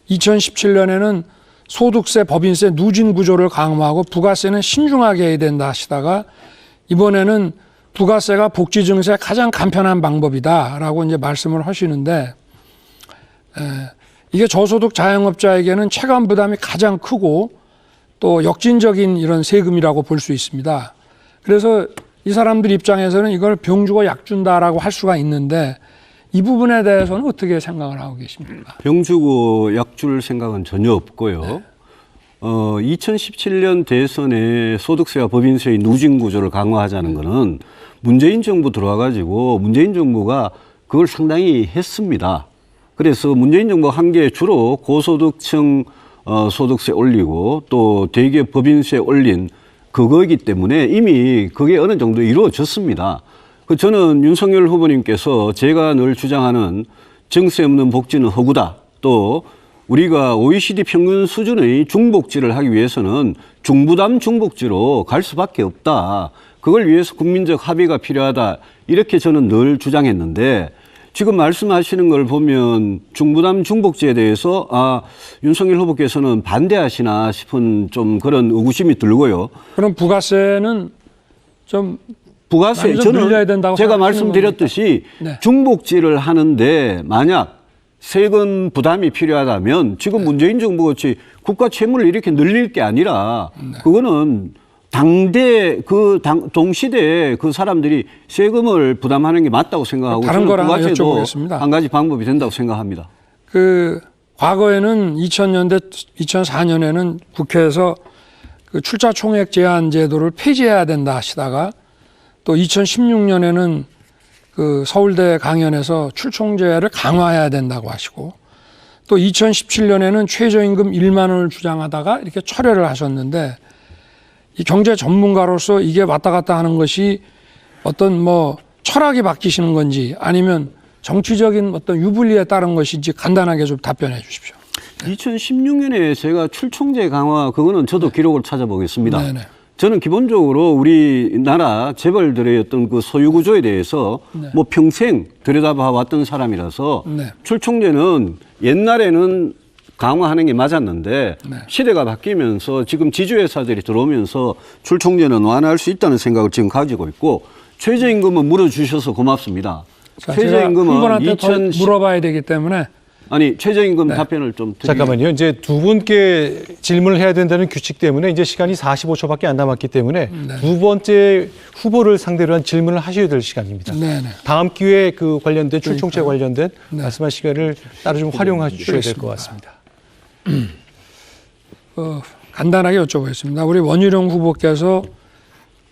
2017년에는 소득세, 법인세 누진 구조를 강화하고 부가세는 신중하게 해야 된다 하시다가 이번에는 부가세가 복지 증세의 가장 간편한 방법이다라고 이제 말씀을 하시는데 이게 저소득 자영업자에게는 체감 부담이 가장 크고 또 역진적인 이런 세금이라고 볼 수 있습니다. 그래서 이 사람들 입장에서는 이걸 병 주고 약 준다라고 할 수가 있는데 이 부분에 대해서는 어떻게 생각을 하고 계십니까? 병 주고 약 줄 생각은 전혀 없고요. 네. 2017년 대선에 소득세와 법인세의 누진 구조를 강화하자는 것은 문재인 정부 들어와가지고 문재인 정부가 그걸 상당히 했습니다. 그래서 문재인 정부가 한 게 주로 고소득층 소득세 올리고 또 대기업 법인세 올린 그거이기 때문에 이미 그게 어느 정도 이루어졌습니다. 저는 윤석열 후보님께서 제가 늘 주장하는 정세 없는 복지는 허구다. 또 우리가 OECD 평균 수준의 중복지를 하기 위해서는 중부담 중복지로 갈 수밖에 없다. 그걸 위해서 국민적 합의가 필요하다. 이렇게 저는 늘 주장했는데 지금 말씀하시는 걸 보면 중부담 중복지에 대해서 윤석열 후보께서는 반대하시나 싶은 좀 그런 의구심이 들고요. 그럼 부가세는 좀 부가세 저는 늘려야 된다고 제가 생각하시는 말씀드렸듯이 네. 중복지를 중복지를 하는데 만약 세금 부담이 필요하다면 지금 문재인 정부 같이 국가 채무를 이렇게 늘릴 게 아니라 그거는 동시대에 그 사람들이 세금을 부담하는 게 맞다고 생각하고 다른 거랑 부가세도 여쭤보겠습니다. 한 가지 방법이 된다고 생각합니다. 과거에는 2000년대, 2004년에는 국회에서 그 출자 총액 제한 제도를 폐지해야 된다 하시다가 또 2016년에는 그 서울대 강연에서 출총제를 강화해야 된다고 하시고 또 2017년에는 최저임금 1만 원을 주장하다가 이렇게 철회를 하셨는데 이 경제 전문가로서 이게 왔다 갔다 하는 것이 어떤 뭐 철학이 바뀌시는 건지 아니면 정치적인 어떤 유불리에 따른 것인지 간단하게 좀 답변해 주십시오. 2016년에 제가 출총제 강화 그거는 저도 기록을 찾아보겠습니다. 네네. 저는 기본적으로 우리나라 재벌들의 어떤 그 소유 구조에 대해서 뭐 평생 들여다봐 왔던 사람이라서 네. 출총제는 옛날에는 강화하는 게 맞았는데 시대가 바뀌면서 지금 지주회사들이 들어오면서 출총제는 완화할 수 있다는 생각을 지금 가지고 있고 최저임금은 물어주셔서 고맙습니다. 자, 제가 한 분한테 더 물어봐야 되기 때문에 아니 최저임금 답변을 좀 드리겠습니다. 잠깐만요. 이제 두 분께 질문을 해야 된다는 규칙 때문에 이제 시간이 45초밖에 안 남았기 때문에 두 번째 후보를 상대로 한 질문을 하셔야 될 시간입니다. 네네. 다음 기회에 그 관련된 출총제 관련된 말씀할 시간을 따로 좀 활용해 주셔야 될 것 같습니다. 간단하게 여쭤보겠습니다. 우리 원희룡 후보께서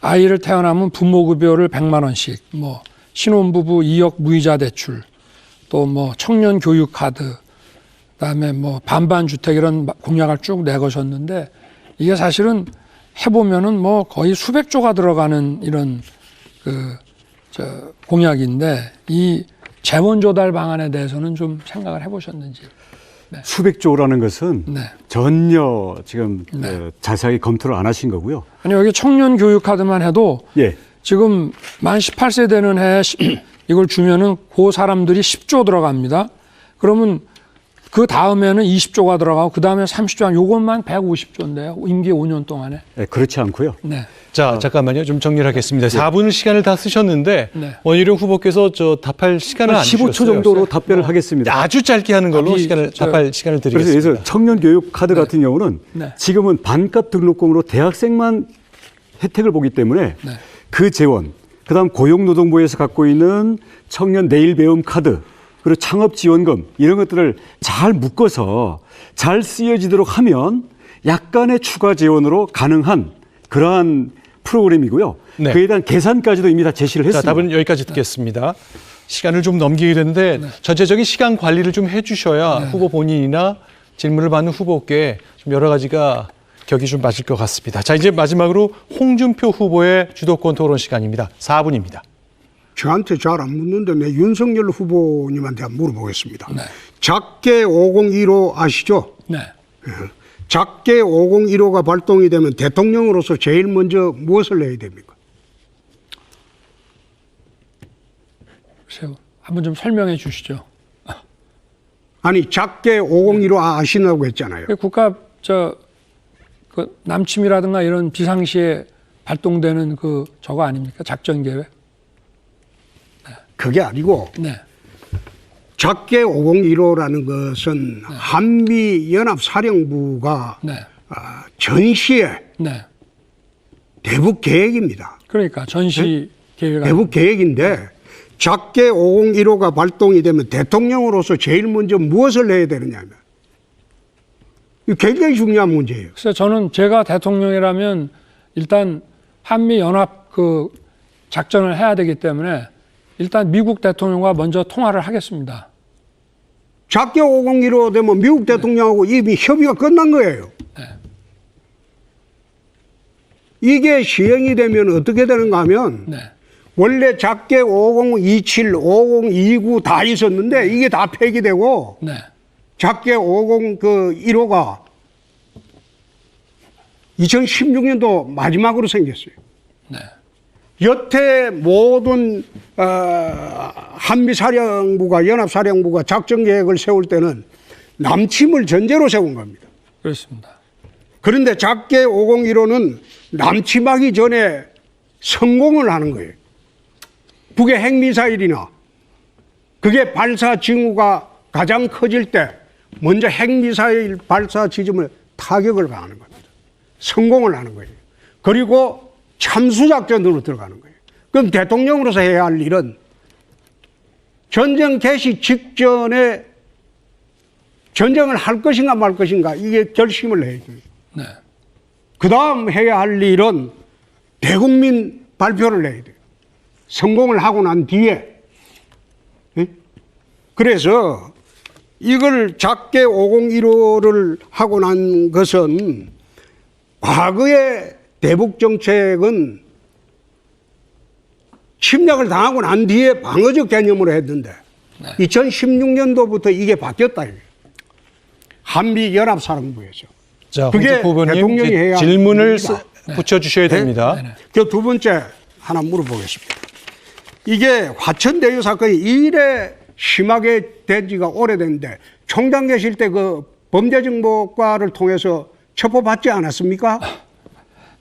아이를 태어나면 부모급여를 100만 원씩, 뭐 신혼부부 2억 무이자 대출, 또 뭐 청년 교육 카드, 그다음에 뭐 반반 주택 이런 공약을 쭉 내거셨는데 이게 사실은 해보면은 뭐 거의 수백조가 들어가는 이런 공약인데 이 재원 조달 방안에 대해서는 좀 생각을 해보셨는지. 네. 수백조라는 것은 네. 전혀 지금 자세하게 검토를 안 하신 거고요. 아니 여기 청년 교육 카드만 해도 예. 지금 만 18세 되는 해에 이걸 주면은 그 사람들이 10조 들어갑니다. 그러면 그 다음에는 20조가 들어가고 그 다음에 30조, 요것만 150조인데요. 임기 5년 동안에. 네, 그렇지 않고요. 네. 자, 잠깐만요. 좀 정리를 하겠습니다. 4분 시간을 다 쓰셨는데 네. 원희룡 후보께서 저 답할 시간을 안 15초 주셨어요. 정도로 답변을 하겠습니다. 아주 짧게 하는 걸로 답할 시간을 드리겠습니다. 그래서 청년 교육 카드 같은 경우는 네. 지금은 반값 등록금으로 대학생만 혜택을 보기 때문에 네. 그 재원, 그다음 고용노동부에서 갖고 있는 청년 내일 배움 카드, 그리고 창업 지원금 이런 것들을 잘 묶어서 잘 쓰여지도록 하면 약간의 추가 재원으로 가능한 그러한 프로그램이고요. 네. 그에 대한 계산까지도 이미 다 제시를 자, 했습니다. 답은 여기까지 듣겠습니다. 시간을 좀 넘기게 되는데 전체적인 시간 관리를 좀 해주셔야 후보 본인이나 질문을 받는 후보께 좀 여러 가지가 격이 좀 맞을 것 같습니다. 자, 이제 마지막으로 홍준표 후보의 주도권 토론 시간입니다. 4분입니다. 저한테 잘 안 묻는데 내 윤석열 후보님한테 한번 물어보겠습니다. 네. 작게 5015 아시죠? 네. 작게 5015가 발동이 되면 대통령으로서 제일 먼저 무엇을 해야 됩니까? 글쎄요. 한번 좀 설명해 주시죠. 아니 작게 5015 아시냐고 했잖아요. 국가 그 남침이라든가 이런 비상시에 발동되는 그 저거 아닙니까? 작전 계획? 그게 아니고 네. 작게 5015라는 것은 한미연합사령부가 네. 전시의 네. 대북 계획입니다. 그러니까 전시 계획. 대북 계획인데 작게 5015가 발동이 되면 대통령으로서 제일 먼저 무엇을 해야 되느냐면 이거 굉장히 중요한 문제예요. 그래서 저는 제가 대통령이라면 일단 한미 연합 그 작전을 해야 되기 때문에 일단 미국 대통령과 먼저 통화를 하겠습니다. 작게 5015 되면 미국 대통령하고 이미 협의가 끝난 거예요. 네. 이게 시행이 되면 어떻게 되는가 하면 네. 원래 작게 5027, 5029 다 있었는데 이게 다 폐기되고 네. 작게 5015가 2016년도 마지막으로 생겼어요. 네. 여태 모든 한미사령부가 연합사령부가 작전계획을 세울 때는 남침을 전제로 세운 겁니다. 그렇습니다. 그런데 작게 5015는 남침하기 전에 성공을 하는 거예요. 북의 핵미사일이나 그게 발사 징후가 가장 커질 때 먼저 핵미사일 발사 지점을 타격을 가하는 겁니다. 성공을 하는 거예요. 그리고 참수작전으로 들어가는 거예요. 그럼 대통령으로서 해야 할 일은 전쟁 개시 직전에 전쟁을 할 것인가 말 것인가 이게 결심을 해야 돼요. 네. 그 다음 해야 할 일은 대국민 발표를 해야 돼요. 성공을 하고 난 뒤에. 그래서 이걸 작게 5015를 하고 난 것은 과거의 대북 정책은 침략을 당하고 난 뒤에 방어적 개념으로 했는데 2016년도부터 이게 바뀌었다. 한미연합사령부에서. 자, 그게 홍준표 후보님 대통령이 해야 이제 질문을 합니다. 붙여주셔야 됩니다. 그 두 번째 하나 물어보겠습니다. 이게 화천대유 사건이 이래 심하게 된 지가 오래됐는데 총장 계실 때 그 범죄정보과를 통해서 첩보받지 않았습니까?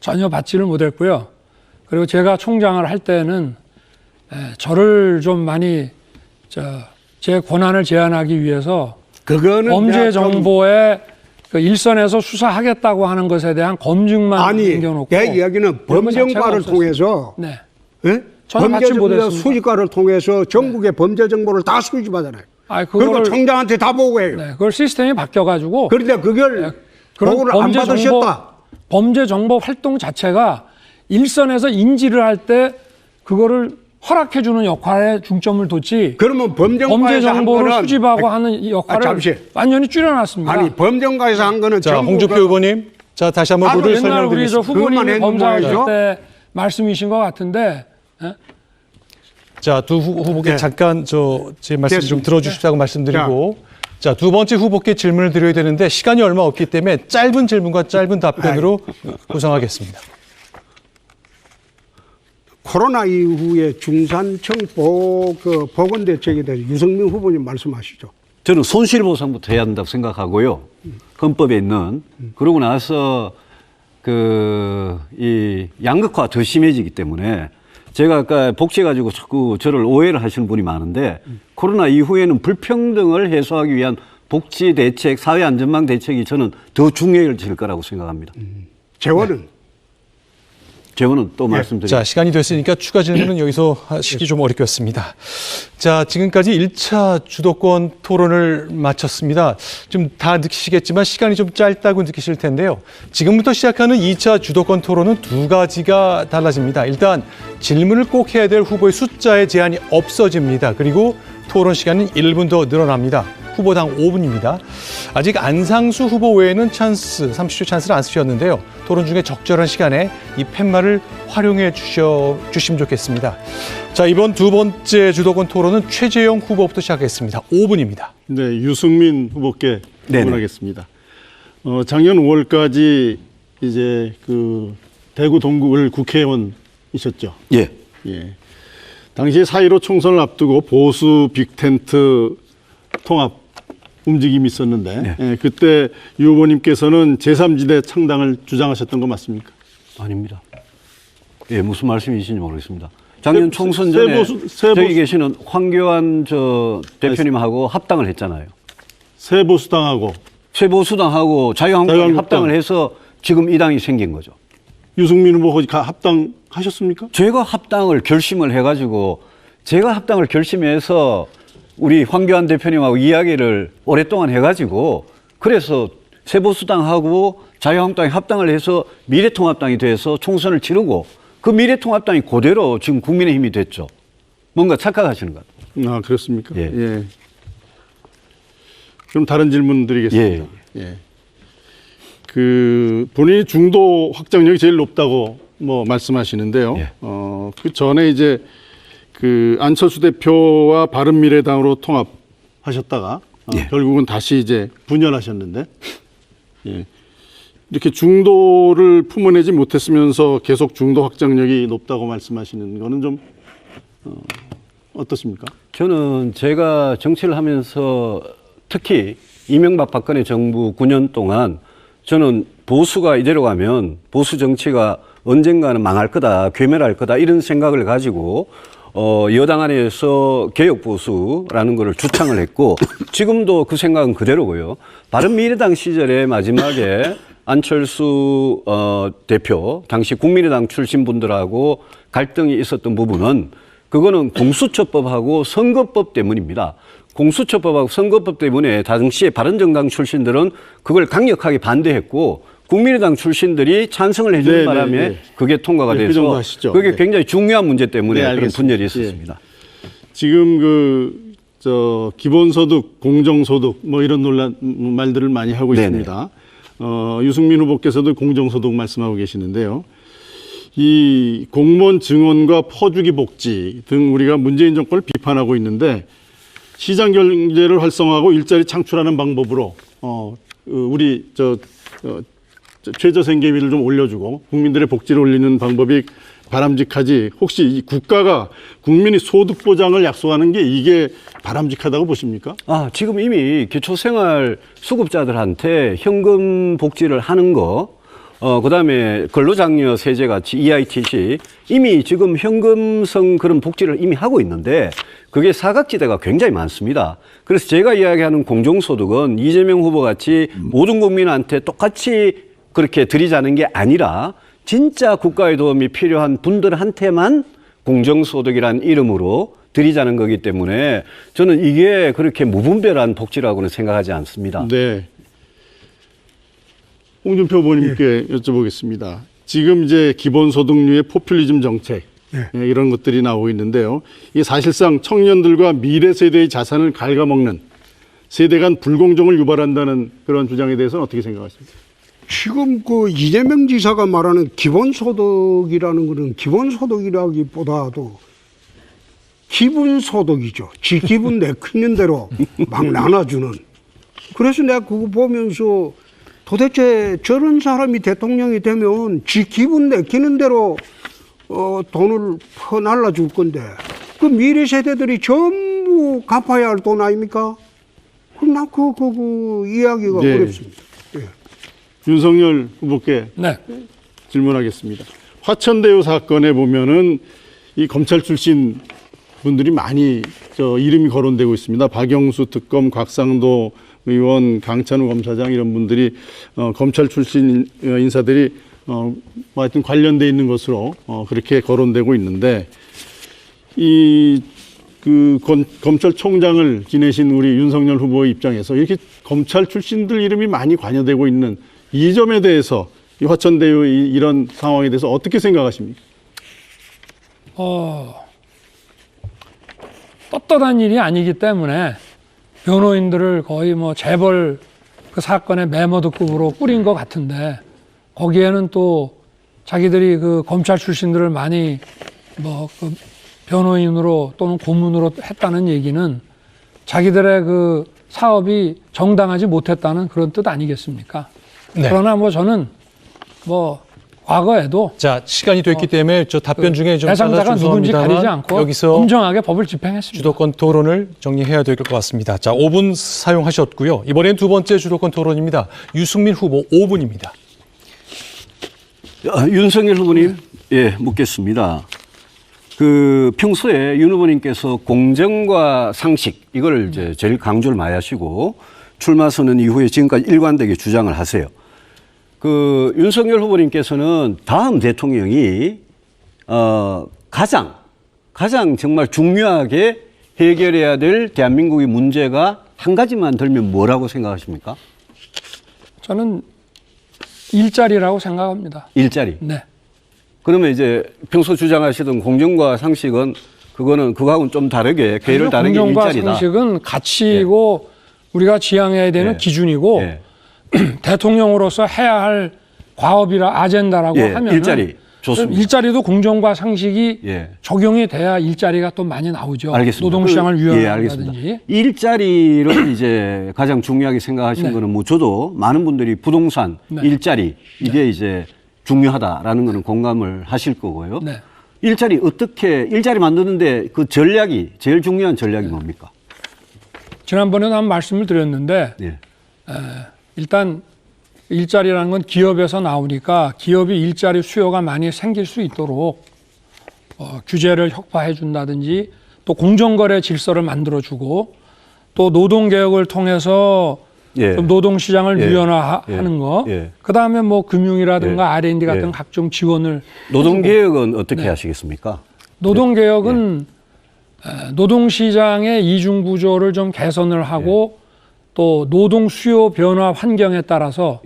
전혀 받지를 못했고요. 그리고 제가 총장을 할 때는 저를 좀 많이 제 권한을 제한하기 위해서 그거는 범죄 정보에 그 일선에서 수사하겠다고 하는 것에 대한 검증만 아니 남겨놓고 내 이야기는 그런 것 자체가 범정과를 없었어요. 통해서 네. 예? 전혀 받지 범죄정보 못했습니다. 수집과를 통해서 전국의 범죄 정보를 다 수집하잖아요. 그리고 총장한테 다 보고해요. 네, 그걸 시스템이 바뀌어가지고 그런데 그걸 그런 보고를 안 받으셨다. 범죄 정보 활동 자체가 일선에서 인지를 할 때 그거를 허락해주는 역할에 중점을 뒀지. 그러면 범죄 범정과에서 한 정보를 거는 수집하고 하는 이 역할을 잠시. 완전히 줄여놨습니다. 아니 범정과에서 한 거는 자, 전부 홍준표 후보님. 자, 다시 한번 바로 룰을 옛날 우리 저 설명드리겠습니다. 그것만 후보님이 했는 검사하실 거예요? 때 말씀이신 것 같은데 자, 두 후보께 네. 잠깐 제 말씀 좀 됐습니다. 들어주시자고 말씀드리고, 자, 두 번째 후보께 질문을 드려야 되는데 시간이 얼마 없기 때문에 짧은 질문과 짧은 답변으로 구성하겠습니다. 코로나 이후에 중산층 보건 대책에 대해서 유승민 후보님 말씀하시죠. 저는 손실보상부터 해야 한다고 생각하고요. 헌법에 있는. 그러고 나서 이 양극화 더 심해지기 때문에 제가 아까 복지 가지고 자꾸 저를 오해를 하시는 분이 많은데 코로나 이후에는 불평등을 해소하기 위한 복지 대책, 사회 안전망 대책이 저는 더 중요해질 거라고 생각합니다. 재원은 재원은 또 말씀드리겠습니다. 자, 시간이 됐으니까 추가 질문은 여기서 하시기 좀 어렵겠습니다. 자, 지금까지 1차 주도권 토론을 마쳤습니다. 좀 다 느끼시겠지만 시간이 좀 짧다고 느끼실 텐데요. 지금부터 시작하는 2차 주도권 토론은 두 가지가 달라집니다. 일단 질문을 꼭 해야 될 후보의 숫자의 제한이 없어집니다. 그리고 토론 시간은 1분 더 늘어납니다. 후보당 5분입니다. 아직 안상수 후보 외에는 30초 찬스를 안 쓰셨는데요. 토론 중에 적절한 시간에 이 팻말을 활용해 주시면 좋겠습니다. 자, 이번 두 번째 주도권 토론은 최재형 후보부터 시작하겠습니다. 5분입니다. 네, 유승민 후보께 네네. 질문하겠습니다. 작년 5월까지 이제 그 대구 동구을 국회의원이셨죠. 예. 예. 당시 4.15 총선을 앞두고 보수 빅텐트 통합 움직임이 있었는데 네. 예, 그때 유 후보님께서는 제3지대 창당을 주장하셨던 거 맞습니까? 아닙니다. 예, 무슨 말씀이신지 모르겠습니다. 작년 총선 전에 세보수- 저기 계시는 황교안 대표님하고 합당을 했잖아요. 새보수당하고 새보수당하고 자유한국당이 자유한국당. 합당을 해서 지금 이 당이 생긴 거죠. 유승민 후보 합당하셨습니까? 제가 합당을 결심을 해가지고 제가 합당을 결심해서 우리 황교안 대표님하고 이야기를 오랫동안 해가지고 그래서 새보수당하고 자유한국당이 합당을 해서 미래통합당이 돼서 총선을 치르고 그 미래통합당이 그대로 지금 국민의힘이 됐죠. 뭔가 착각하시는 것 같아요. 아, 그렇습니까? 예. 예. 그럼 다른 질문 드리겠습니다. 예. 그 본인이 중도 확장력이 제일 높다고 뭐 말씀하시는데요. 예. 그 전에 이제 그 안철수 대표와 바른미래당으로 통합하셨다가 예. 결국은 다시 이제 분열하셨는데 예. 이렇게 중도를 품어내지 못했으면서 계속 중도 확장력이 높다고 말씀하시는 거는 좀 어떻습니까? 저는 제가 정치를 하면서 특히 이명박 박근혜 정부 9년 동안 저는 보수가 이대로 가면 보수 정치가 언젠가는 망할 거다, 괴멸할 거다 이런 생각을 가지고 여당 안에서 개혁보수라는 것을 주창을 했고 지금도 그 생각은 그대로고요. 바른미래당 시절에 마지막에 안철수 대표, 당시 국민의당 출신 분들하고 갈등이 있었던 부분은 그거는 공수처법하고 선거법 때문입니다. 공수처법하고 선거법 때문에 당시에 바른정당 출신들은 그걸 강력하게 반대했고 국민의당 출신들이 찬성을 해주는 바람에 그게 통과가 네, 그 돼서 정도 하시죠. 그게 네. 굉장히 중요한 문제 때문에 네, 그런 알겠습니다. 분열이 있었습니다. 지금 기본소득, 공정소득 뭐 이런 말들을 많이 하고 네네. 있습니다. 유승민 후보께서도 공정소득 말씀하고 계시는데요. 이 공무원 증언과 퍼주기 복지 등 우리가 문재인 정권을 비판하고 있는데 시장 경제를 활성화하고 일자리 창출하는 방법으로 우리 최저 생계비를 좀 올려주고 국민들의 복지를 올리는 방법이 바람직하지, 혹시 이 국가가 국민이 소득 보장을 약속하는 게 이게 바람직하다고 보십니까? 지금 이미 기초생활 수급자들한테 현금 복지를 하는 거, 그다음에 근로장려 세제 같이 EITC 이미 지금 현금성 그런 복지를 이미 하고 있는데 그게 사각지대가 굉장히 많습니다. 그래서 제가 이야기하는 공정소득은 이재명 후보 같이 모든 국민한테 똑같이 그렇게 드리자는 게 아니라 진짜 국가의 도움이 필요한 분들한테만 공정소득이라는 이름으로 드리자는 거기 때문에 저는 이게 그렇게 무분별한 복지라고는 생각하지 않습니다. 네. 홍준표 후보님께 여쭤보겠습니다. 지금 이제 기본소득류의 포퓰리즘 정책 이런 것들이 나오고 있는데요. 이게 사실상 청년들과 미래 세대의 자산을 갉아먹는 세대 간 불공정을 유발한다는 그런 주장에 대해서는 어떻게 생각하십니까? 지금 그 이재명 지사가 말하는 기본소득이라는 것은 기본소득이라기보다도 기분소득이죠. 지 기분 내키는 대로 막 나눠주는. 그래서 내가 그거 보면서 도대체 저런 사람이 대통령이 되면 지 기분 내키는 대로 돈을 퍼날라 줄 건데 그 미래 세대들이 전부 갚아야 할 돈 아닙니까? 그럼 나 그 이야기가 네. 어렵습니다. 네. 윤석열 후보께 질문하겠습니다. 화천대유 사건에 보면은 이 검찰 출신 분들이 많이 이름이 거론되고 있습니다. 박영수 특검, 곽상도 의원, 강찬우 검사장 이런 분들이 검찰 출신 인사들이 하여튼 관련돼 있는 것으로 그렇게 거론되고 있는데 검찰총장을 지내신 우리 윤석열 후보의 입장에서 이렇게 검찰 출신들 이름이 많이 관여되고 있는 이 점에 대해서 이 화천대유 이런 상황에 대해서 어떻게 생각하십니까? 떳떳한 일이 아니기 때문에 변호인들을 거의 뭐 재벌 그 사건의 매머드급으로 꾸린 것 같은데 거기에는 또 자기들이 그 검찰 출신들을 많이 그 변호인으로 또는 고문으로 했다는 얘기는 자기들의 그 사업이 정당하지 못했다는 그런 뜻 아니겠습니까? 네. 그러나 저는 과거에도 시간이 됐기 때문에 저 답변 중에 좀 대상자가 누군지 가리지 않고 여기서 엄정하게 법을 집행했습니다. 주도권 토론을 정리해야 될 것 같습니다. 5분 사용하셨고요. 이번엔 두 번째 주도권 토론입니다. 유승민 후보 5분입니다. 윤석열 후보님, 묻겠습니다. 평소에 윤 후보님께서 공정과 상식, 이걸 이제 제일 강조를 많이 하시고 출마 선언 이후에 지금까지 일관되게 주장을 하세요. 윤석열 후보님께서는 다음 대통령이, 가장 정말 중요하게 해결해야 될 대한민국의 문제가 한 가지만 들면 뭐라고 생각하십니까? 저는 일자리라고 생각합니다. 일자리. 네. 그러면 이제 평소 주장하시던 공정과 상식은 그거하고는 좀 다르게 궤를 다르게 공정과 일자리다. 상식은 가치이고 우리가 지향해야 되는 기준이고 대통령으로서 해야 할 과업이라 아젠다라고 하면 일자리 좋습니다. 일자리도 공정과 상식이 적용이 돼야 일자리가 또 많이 나오죠. 알겠습니다. 노동시장을 유연하다든지. 일자리를 이제 가장 중요하게 생각하시는 거는 저도 많은 분들이 부동산, 일자리 이게 이제 중요하다라는 거는 공감을 하실 거고요. 일자리 만드는데 그 전략이 제일 중요한 전략이 뭡니까? 지난번에도 한 말씀을 드렸는데 일단 일자리라는 건 기업에서 나오니까 기업이 일자리 수요가 많이 생길 수 있도록 규제를 혁파해 준다든지 또 공정거래 질서를 만들어주고 또 노동개혁을 통해서 좀 노동시장을 유연화하는 거 그다음에 금융이라든가 R&D 같은 각종 지원을 노동개혁은 어떻게 하시겠습니까? 노동개혁은 노동시장의 이중구조를 좀 개선을 하고 또 노동 수요 변화 환경에 따라서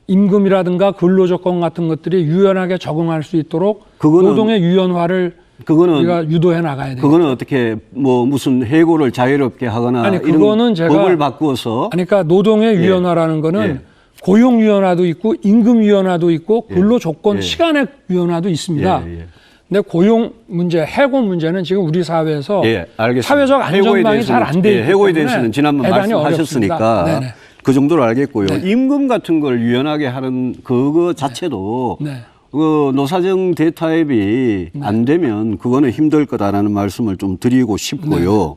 임금이라든가 근로조건 같은 것들이 유연하게 적응할 수 있도록 노동의 유연화를 우리가 유도해 나가야 돼요. 그거는 어떻게 무슨 해고를 자유롭게 하거나 이런 법을 바꾸어서 그러니까 노동의 유연화라는 거는 고용유연화도 있고 임금유연화도 있고 근로조건 시간액유연화도 있습니다. 근데 고용 문제, 해고 문제는 지금 우리 사회에서 알겠습니다. 사회적 안전망이 잘 안 돼 있기 때문에 해고에 대해서는 지난번 대단히 말씀하셨으니까 어렵습니다. 그 정도로 알겠고요. 네. 임금 같은 걸 유연하게 하는 그거 자체도 네. 그 노사정 대타협이 안 되면 그거는 힘들 거다라는 말씀을 좀 드리고 싶고요.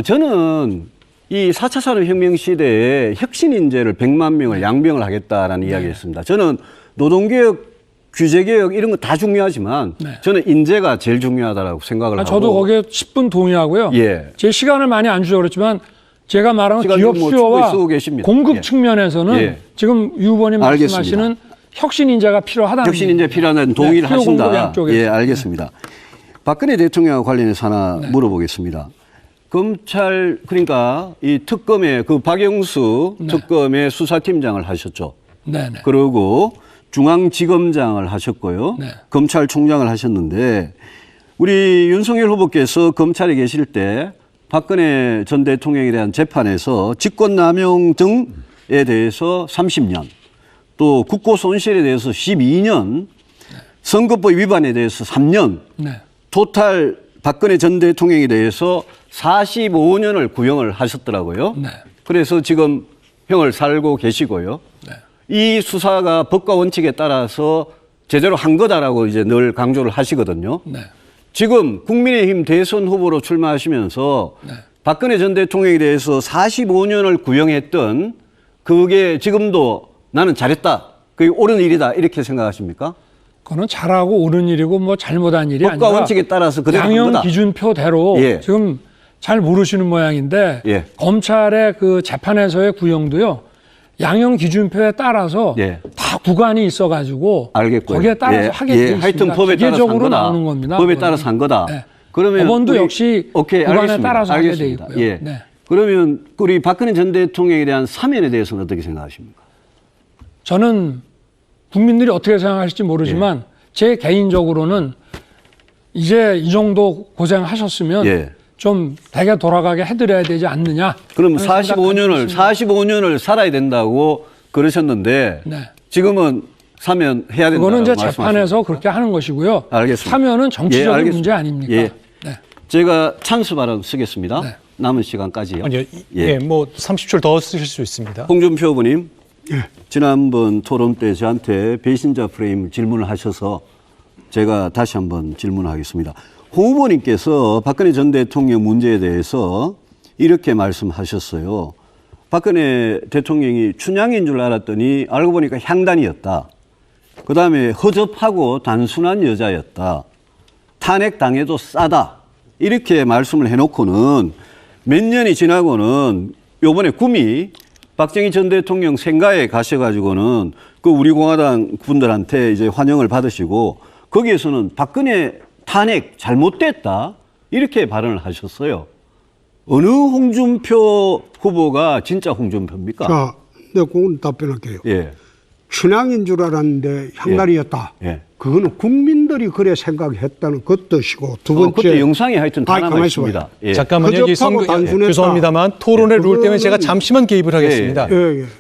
저는 이 4차 산업혁명 시대에 혁신 인재를 100만 명을 양병을 하겠다라는 이야기였습니다. 저는 노동개혁, 규제개혁 이런 거 다 중요하지만 저는 인재가 제일 중요하다고 생각을 하고. 저도 거기에 10분 동의하고요. 제 시간을 많이 안 주셔서 그렇지만 제가 말하는 기업 수요와 공급 측면에서는 지금 유 후보님 말씀하시는 혁신 인재가 필요하다는 혁신 인재 필요하다는 동의를 하신다. 양쪽에서. 알겠습니다. 박근혜 대통령과 관련해서 하나 물어보겠습니다. 검찰 그러니까 이 특검의 그 박영수 특검의 수사팀장을 하셨죠. 그리고 중앙지검장을 하셨고요. 검찰총장을 하셨는데 우리 윤석열 후보께서 검찰에 계실 때 박근혜 전 대통령에 대한 재판에서 직권남용 등에 대해서 30년, 또 국고손실에 대해서 12년, 선거법 위반에 대해서 3년, 토탈 박근혜 전 대통령에 대해서 45년을 구형을 하셨더라고요. 그래서 지금 형을 살고 계시고요. 이 수사가 법과 원칙에 따라서 제대로 한 거다라고 이제 늘 강조를 하시거든요. 지금 국민의힘 대선 후보로 출마하시면서 박근혜 전 대통령에 대해서 45년을 구형했던 그게 지금도 나는 잘했다, 그게 옳은 일이다 이렇게 생각하십니까? 그거는 잘하고 옳은 일이고 뭐 잘못한 일이 법과 아니라 원칙에 따라서 그대로 한 양형 거다. 기준표대로 지금 잘 모르시는 모양인데 검찰의 그 재판에서의 구형도요. 양형 기준표에 따라서 다 구간이 있어가지고 알겠고요. 거기에 따라서 하게 돼 있습니다. 하여튼 법에 따라서 한 거다. 나오는 겁니다. 법에 따라서 한 거다. 그러면 법원도 역시 구간에 알겠습니다. 따라서 알겠습니다. 하게 돼 있고요. 그러면 우리 박근혜 전 대통령에 대한 사면에 대해서는 어떻게 생각하십니까? 저는 국민들이 어떻게 생각하실지 모르지만 제 개인적으로는 이제 이 정도 고생하셨으면 좀 대개 돌아가게 해드려야 되지 않느냐. 그럼 45년을 살아야 된다고 그러셨는데 지금은 사면해야 된다고 그거는 이제 말씀하십니까? 재판에서 그렇게 하는 것이고요. 알겠습니다. 사면은 정치적인 문제 아닙니까? 제가 찬스 발언 쓰겠습니다. 남은 시간까지요. 아니요, 뭐 30초를 더 쓰실 수 있습니다. 홍준표 후보님, 지난번 토론 때 저한테 배신자 프레임 질문을 하셔서 제가 다시 한번 질문하겠습니다. 홍 후보님께서 박근혜 전 대통령 문제에 대해서 이렇게 말씀하셨어요. 박근혜 대통령이 춘향인 줄 알았더니 알고 보니까 향단이었다. 그다음에 허접하고 단순한 여자였다. 탄핵당해도 싸다. 이렇게 말씀을 해놓고는 몇 년이 지나고는 요번에 구미 박정희 전 대통령 생가에 가셔가지고는 그 우리 공화당 분들한테 이제 환영을 받으시고 거기에서는 박근혜 탄핵 잘못됐다 이렇게 발언을 하셨어요. 어느 홍준표 후보가 진짜 홍준표입니까? 자, 내가 그건 답변할게요. 춘향인 줄 알았는데 향단이었다. 그거는 국민들이 그래 생각했다는 그 뜻이고 두 번째. 그때 영상이 하여튼 다 남아 있습니다. 잠깐만요. 죄송합니다만 토론의 룰 때문에 제가 잠시만 개입을 하겠습니다.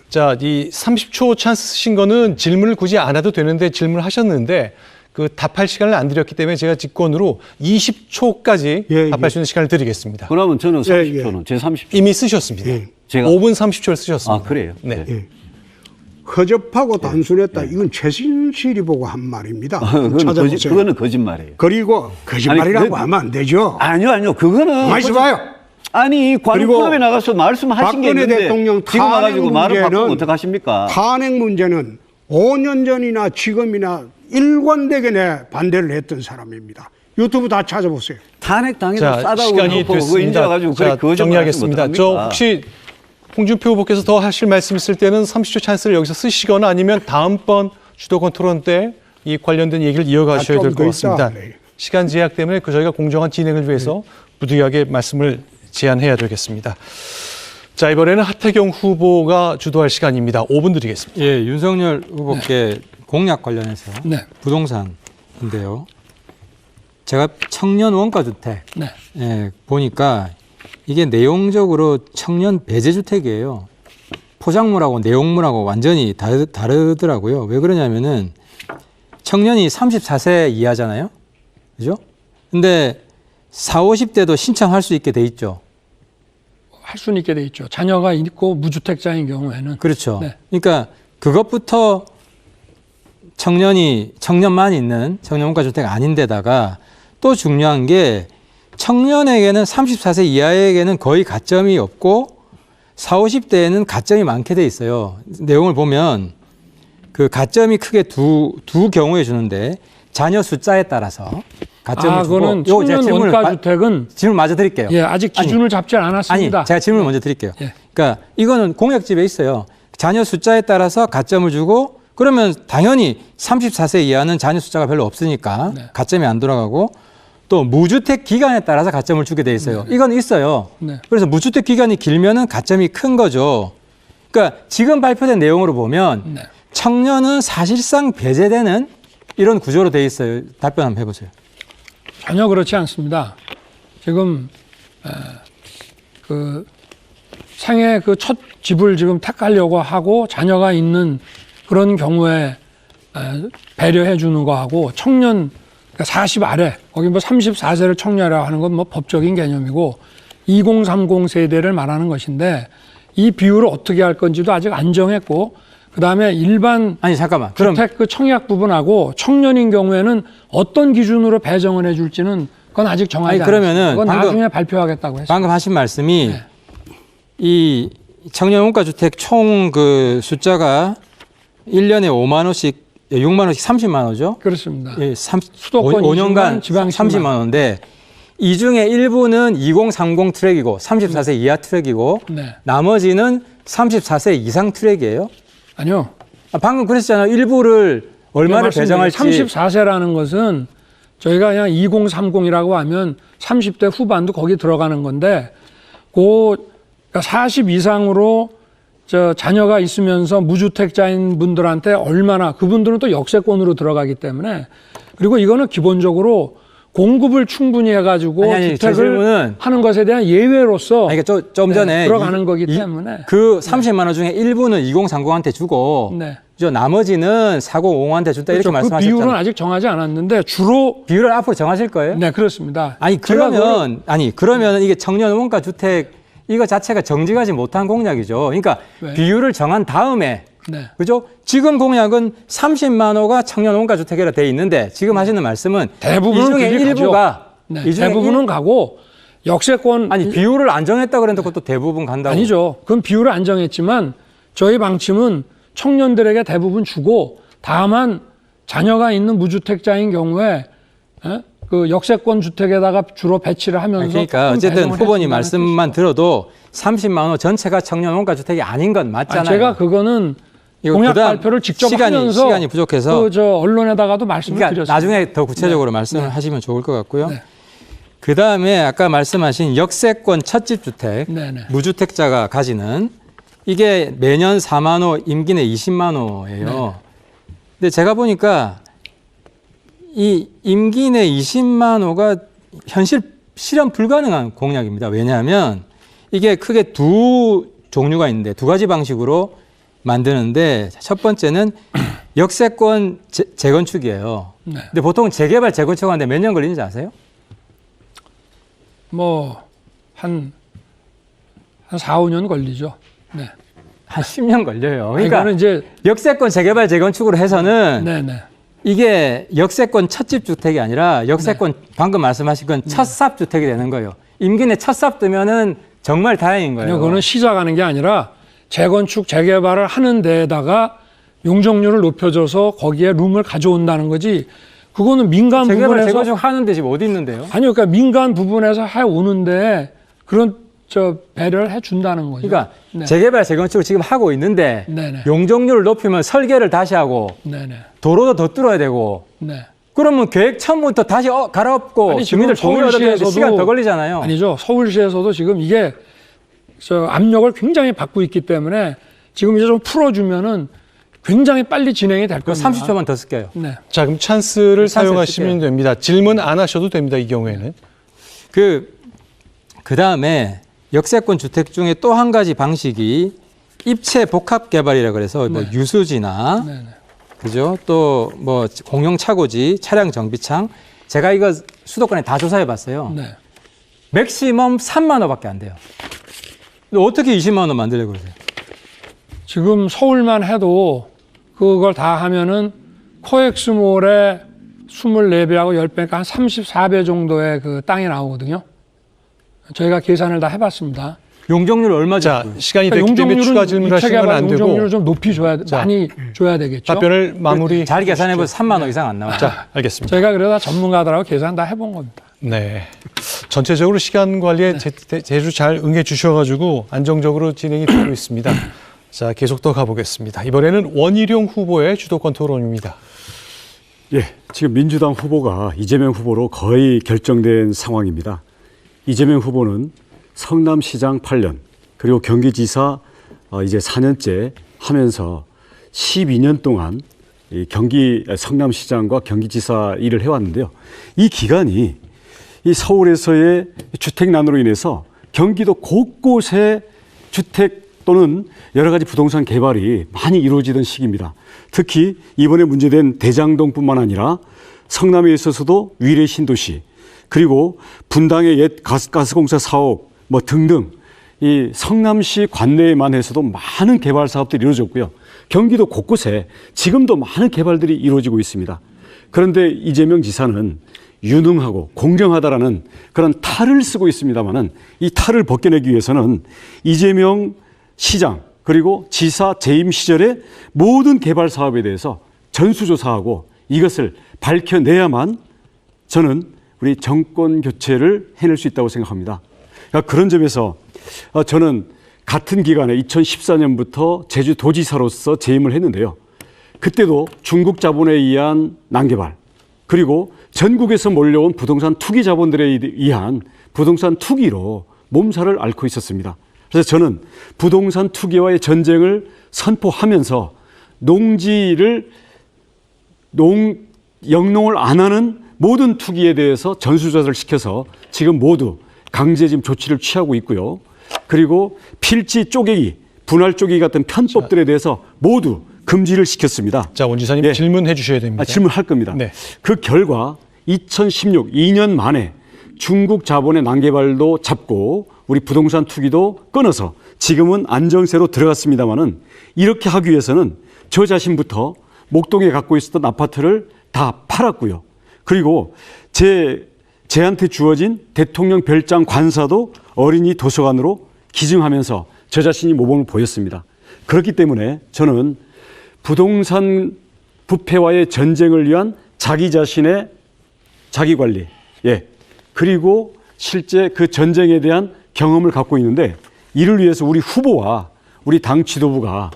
자, 이 30초 찬스 쓰신 거는 질문을 굳이 안 해도 되는데 질문을 하셨는데 그 답할 시간을 안 드렸기 때문에 제가 직권으로 20초까지 답할 수 있는 시간을 드리겠습니다. 그러면 저는 30초는 제 30초 이미 쓰셨습니다. 제가 5분 30초를 쓰셨습니다. 아, 그래요? 네. 허접하고 단순했다. 이건 최순실이 보고 한 말입니다. 그거는 거짓말이에요. 그리고 거짓말이라고 하면 안 되죠. 아니요. 그거는 가만히 있어봐요. 아니 관훈 프로에 나가서 말씀하신 게 있는데 대통령 지금 와가지고 말을 바꾸면 어떡하십니까? 탄핵 문제는 5년 전이나 지금이나 일관되게 내 반대를 했던 사람입니다. 유튜브 다 찾아보세요. 탄핵 당해도 싸다고 시간이 됐습니다. 자, 정리하겠습니다. 저 혹시 홍준표 후보께서 더 하실 말씀 있을 때는 30초 찬스를 여기서 쓰시거나 아니면 다음번 주도권 토론 때 이 관련된 얘기를 이어가셔야 될 것 같습니다. 시간 제약 때문에 저희가 공정한 진행을 위해서 부득이하게 말씀을 제한해야 되겠습니다. 자, 이번에는 하태경 후보가 주도할 시간입니다. 5분 드리겠습니다. 윤석열 후보께 공약 관련해서 부동산인데요. 제가 청년 원가주택 보니까 이게 내용적으로 청년 배제주택이에요. 포장물하고 내용물하고 완전히 다르더라고요. 왜 그러냐면은 청년이 34세 이하잖아요. 그죠? 근데 40, 50대도 신청할 수 있게 돼 있죠. 할 수는 있게 돼 있죠. 자녀가 있고 무주택자인 경우에는. 그렇죠. 네. 그러니까 그것부터 청년만 있는 청년원가 주택 아닌데다가 또 중요한 게 청년에게는 34세 이하에게는 거의 가점이 없고 40, 50대에는 가점이 많게 돼 있어요. 내용을 보면 그 가점이 크게 두 경우에 주는데 자녀 숫자에 따라서 가점을 주고. 그거는 청년 원가 주택은 질문 마저 드릴게요. 예, 아직 기준을 잡지 않았습니다. 아니, 제가 질문을 먼저 드릴게요. 예. 그러니까 이거는 공약집에 있어요. 자녀 숫자에 따라서 가점을 주고 그러면 당연히 34세 이하는 자녀 숫자가 별로 없으니까 네. 가점이 안 돌아가고 또 무주택 기간에 따라서 가점을 주게 돼 있어요. 이건 있어요. 네. 그래서 무주택 기간이 길면은 가점이 큰 거죠. 그러니까 지금 발표된 내용으로 보면 네. 청년은 사실상 배제되는 이런 구조로 돼 있어요. 답변 한번 해보세요. 전혀 그렇지 않습니다. 지금 그 생애 그 첫 집을 지금 택하려고 하고 자녀가 있는 그런 경우에 배려해 주는 거하고 청년 40 아래, 거기 뭐 34세를 청년이라고 하는 건 뭐 법적인 개념이고 2030 세대를 말하는 것인데 이 비율을 어떻게 할 건지도 아직 안 정했고 그다음에 일반 아니 잠깐만. 그럼 주택 그 청약 부분하고 청년인 경우에는 어떤 기준으로 배정을 해줄지는 그건 아직 정하지 않았습니다. 그러면은 그건 방금, 나중에 발표하겠다고 했습니다. 방금 하신 말씀이 네. 이 청년 원가 주택 총 그 숫자가 1년에 5만 원씩 6만 원씩 30만 원이죠. 그렇습니다. 예, 수도권 5년간 20만, 지방 30만 원인데 이 중에 일부는 2030 트랙이고 34세 이하 트랙이고 네. 나머지는 34세 이상 트랙이에요. 아니요. 방금 그랬잖아요. 일부를 얼마를 배정할지. 34세라는 것은 저희가 그냥 2030이라고 하면 30대 후반도 거기 들어가는 건데 그러니까 40 이상으로 자녀가 있으면서 무주택자인 분들한테 얼마나 그분들은 또 역세권으로 들어가기 때문에 그리고 이거는 기본적으로 공급을 충분히 해가지고 아니, 주택을 하는 것에 대한 예외로서 그러니까 좀 전에 들어가는 거기 때문에 그 30만 원 중에 일부는 2030한테 주고 네. 나머지는 4050한테 준다 그렇죠. 이렇게 말씀하셨잖아요. 그 비율은 아직 정하지 않았는데 주로 비율을 앞으로 정하실 거예요? 네 그렇습니다. 아니 그러면 이게 청년 원가 주택 이거 자체가 정직하지 못한 공약이죠. 그러니까 네. 비율을 정한 다음에 네. 그죠? 지금 공약은 30만 호가 청년 원가 주택이라 돼 있는데 지금 하시는 말씀은 대부분은 이 중에 일부가 네, 이 중에 대부분은 가고 역세권 아니 비율을 안 정했다 그랬는데 그것도 대부분 간다고. 아니죠. 그건 비율을 안 정했지만 저희 방침은 청년들에게 대부분 주고 다만 자녀가 있는 무주택자인 경우에 그 역세권 주택에다가 주로 배치를 하면서 그러니까 어쨌든 후보님 말씀만 들어도 30만 원 전체가 청년 원가 주택이 아닌 건 맞잖아요. 제가 그거는 공약 발표를 직접 하면서 시간이 부족해서 언론에다가도 말씀을 그러니까 드렸습니다. 나중에 더 구체적으로 말씀을 하시면 좋을 것 같고요. 네. 그다음에 아까 말씀하신 역세권 첫집 주택 무주택자가 가지는 이게 매년 4만 호, 임기 내 20만 호예요. 근데 제가 보니까 이 임기 내 20만 호가 현실 실현 불가능한 공약입니다. 왜냐하면 이게 크게 두 종류가 있는데 두 가지 방식으로 만드는데 첫 번째는 역세권 재건축이에요. 네. 근데 보통 재개발 재건축하는데 몇 년 걸리는지 아세요? 뭐 한 4, 5년 걸리죠. 네. 한 10년 걸려요. 그러니까 이거는 이제 역세권 재개발 재건축으로 해서는 네네. 이게 역세권 첫집 주택이 아니라 역세권 방금 말씀하신 건 첫삽 주택이 되는 거예요. 임기 내 첫삽 뜨면은 정말 다행인 거예요. 아니요, 그거는 시작하는 게 아니라 재건축 재개발을 하는 데에다가 용적률을 높여줘서 거기에 룸을 가져온다는 거지. 그거는 민간 재개발 부분에서 재건축 하는데 지금 어디 있는데요? 아니요, 그러니까 민간 부분에서 해 오는데 그런 배려를 해준다는 거죠. 그러니까 재개발 재건축을 지금 하고 있는데 네네. 용적률을 높이면 설계를 다시 하고 네네. 도로도 더 뚫어야 되고 네. 그러면 계획 처음부터 다시 갈아엎고 아니, 지금 주민들 동의 얻어내는데 시간 더 걸리잖아요. 아니죠. 서울시에서도 지금 이게 압력을 굉장히 받고 있기 때문에 지금 이제 좀 풀어주면은 굉장히 빨리 진행이 될 겁니다. 30초만 더 쓸게요. 네. 자, 그럼 찬스를 찬스 사용하시면 쓸게요. 됩니다. 질문 안 하셔도 됩니다. 이 경우에는. 그 다음에 역세권 주택 중에 또 한 가지 방식이 입체 복합 개발이라 그래서 뭐 유수지나 네네. 그죠? 또 뭐 공용 차고지, 차량 정비창. 제가 이거 수도권에 다 조사해 봤어요. 네. 맥시멈 3만 원밖에 안 돼요. 근데 어떻게 20만 원 만들려고 그러세요? 지금 서울만 해도 그걸 다 하면은 코엑스몰의 24배하고 10배니까 한 34배 정도의 그 땅이 나오거든요. 저희가 계산을 다 해봤습니다. 용적률 얼마 자, 정도? 시간이 됐기 때문에 추가 질문하시는 건 안 되고 용적률을 좀 높이 줘야 많이 줘야 되겠죠. 답변을 마무리. 잘 계산해보면 3만 원 이상 안 나와요. 자, 알겠습니다. 저희가 그러다 전문가들하고 계산 다 해본 겁니다. 네. 전체적으로 시간 관리에 제주 잘 응해 주셔가지고 안정적으로 진행이 되고 있습니다. 자, 계속 더 가보겠습니다. 이번에는 원희룡 후보의 주도권 토론입니다. 예, 지금 민주당 후보가 이재명 후보로 거의 결정된 상황입니다. 이재명 후보는 성남시장 8년, 그리고 경기지사 이제 4년째 하면서 12년 동안 이 성남시장과 경기지사 일을 해왔는데요. 이 기간이 이 서울에서의 주택난으로 인해서 경기도 곳곳에 주택 또는 여러 가지 부동산 개발이 많이 이루어지던 시기입니다. 특히 이번에 문제된 대장동뿐만 아니라 성남에 있어서도 위례 신도시, 그리고 분당의 옛 가스공사 사업 뭐 등등 이 성남시 관내에만 해서도 많은 개발 사업들이 이루어졌고요. 경기도 곳곳에 지금도 많은 개발들이 이루어지고 있습니다. 그런데 이재명 지사는 유능하고 공정하다라는 그런 탈을 쓰고 있습니다만은 이 탈을 벗겨내기 위해서는 이재명 시장 그리고 지사 재임 시절의 모든 개발 사업에 대해서 전수조사하고 이것을 밝혀내야만 저는 우리 정권 교체를 해낼 수 있다고 생각합니다. 그러니까 그런 점에서 저는 같은 기간에 2014년부터 제주도지사로서 재임을 했는데요. 그때도 중국 자본에 의한 난개발, 그리고 전국에서 몰려온 부동산 투기 자본들에 의한 부동산 투기로 몸살을 앓고 있었습니다. 그래서 저는 부동산 투기와의 전쟁을 선포하면서 영농을 안 하는 모든 투기에 대해서 전수조사를 시켜서 지금 모두 강제징 조치를 취하고 있고요. 그리고 필지 쪼개기, 분할 쪼개기 같은 편법들에 대해서 모두 금지를 시켰습니다. 자, 원 지사님 예. 질문해 주셔야 됩니다. 질문할 겁니다. 네. 그 결과 2016, 2년 만에 중국 자본의 난개발도 잡고 우리 부동산 투기도 끊어서 지금은 안정세로 들어갔습니다마는 이렇게 하기 위해서는 저 자신부터 목동에 갖고 있었던 아파트를 다 팔았고요. 그리고 제한테 주어진 대통령 별장 관사도 어린이 도서관으로 기증하면서 저 자신이 모범을 보였습니다. 그렇기 때문에 저는 부동산 부패와의 전쟁을 위한 자기 자신의 자기관리, 예, 그리고 실제 그 전쟁에 대한 경험을 갖고 있는데 이를 위해서 우리 후보와 우리 당 지도부가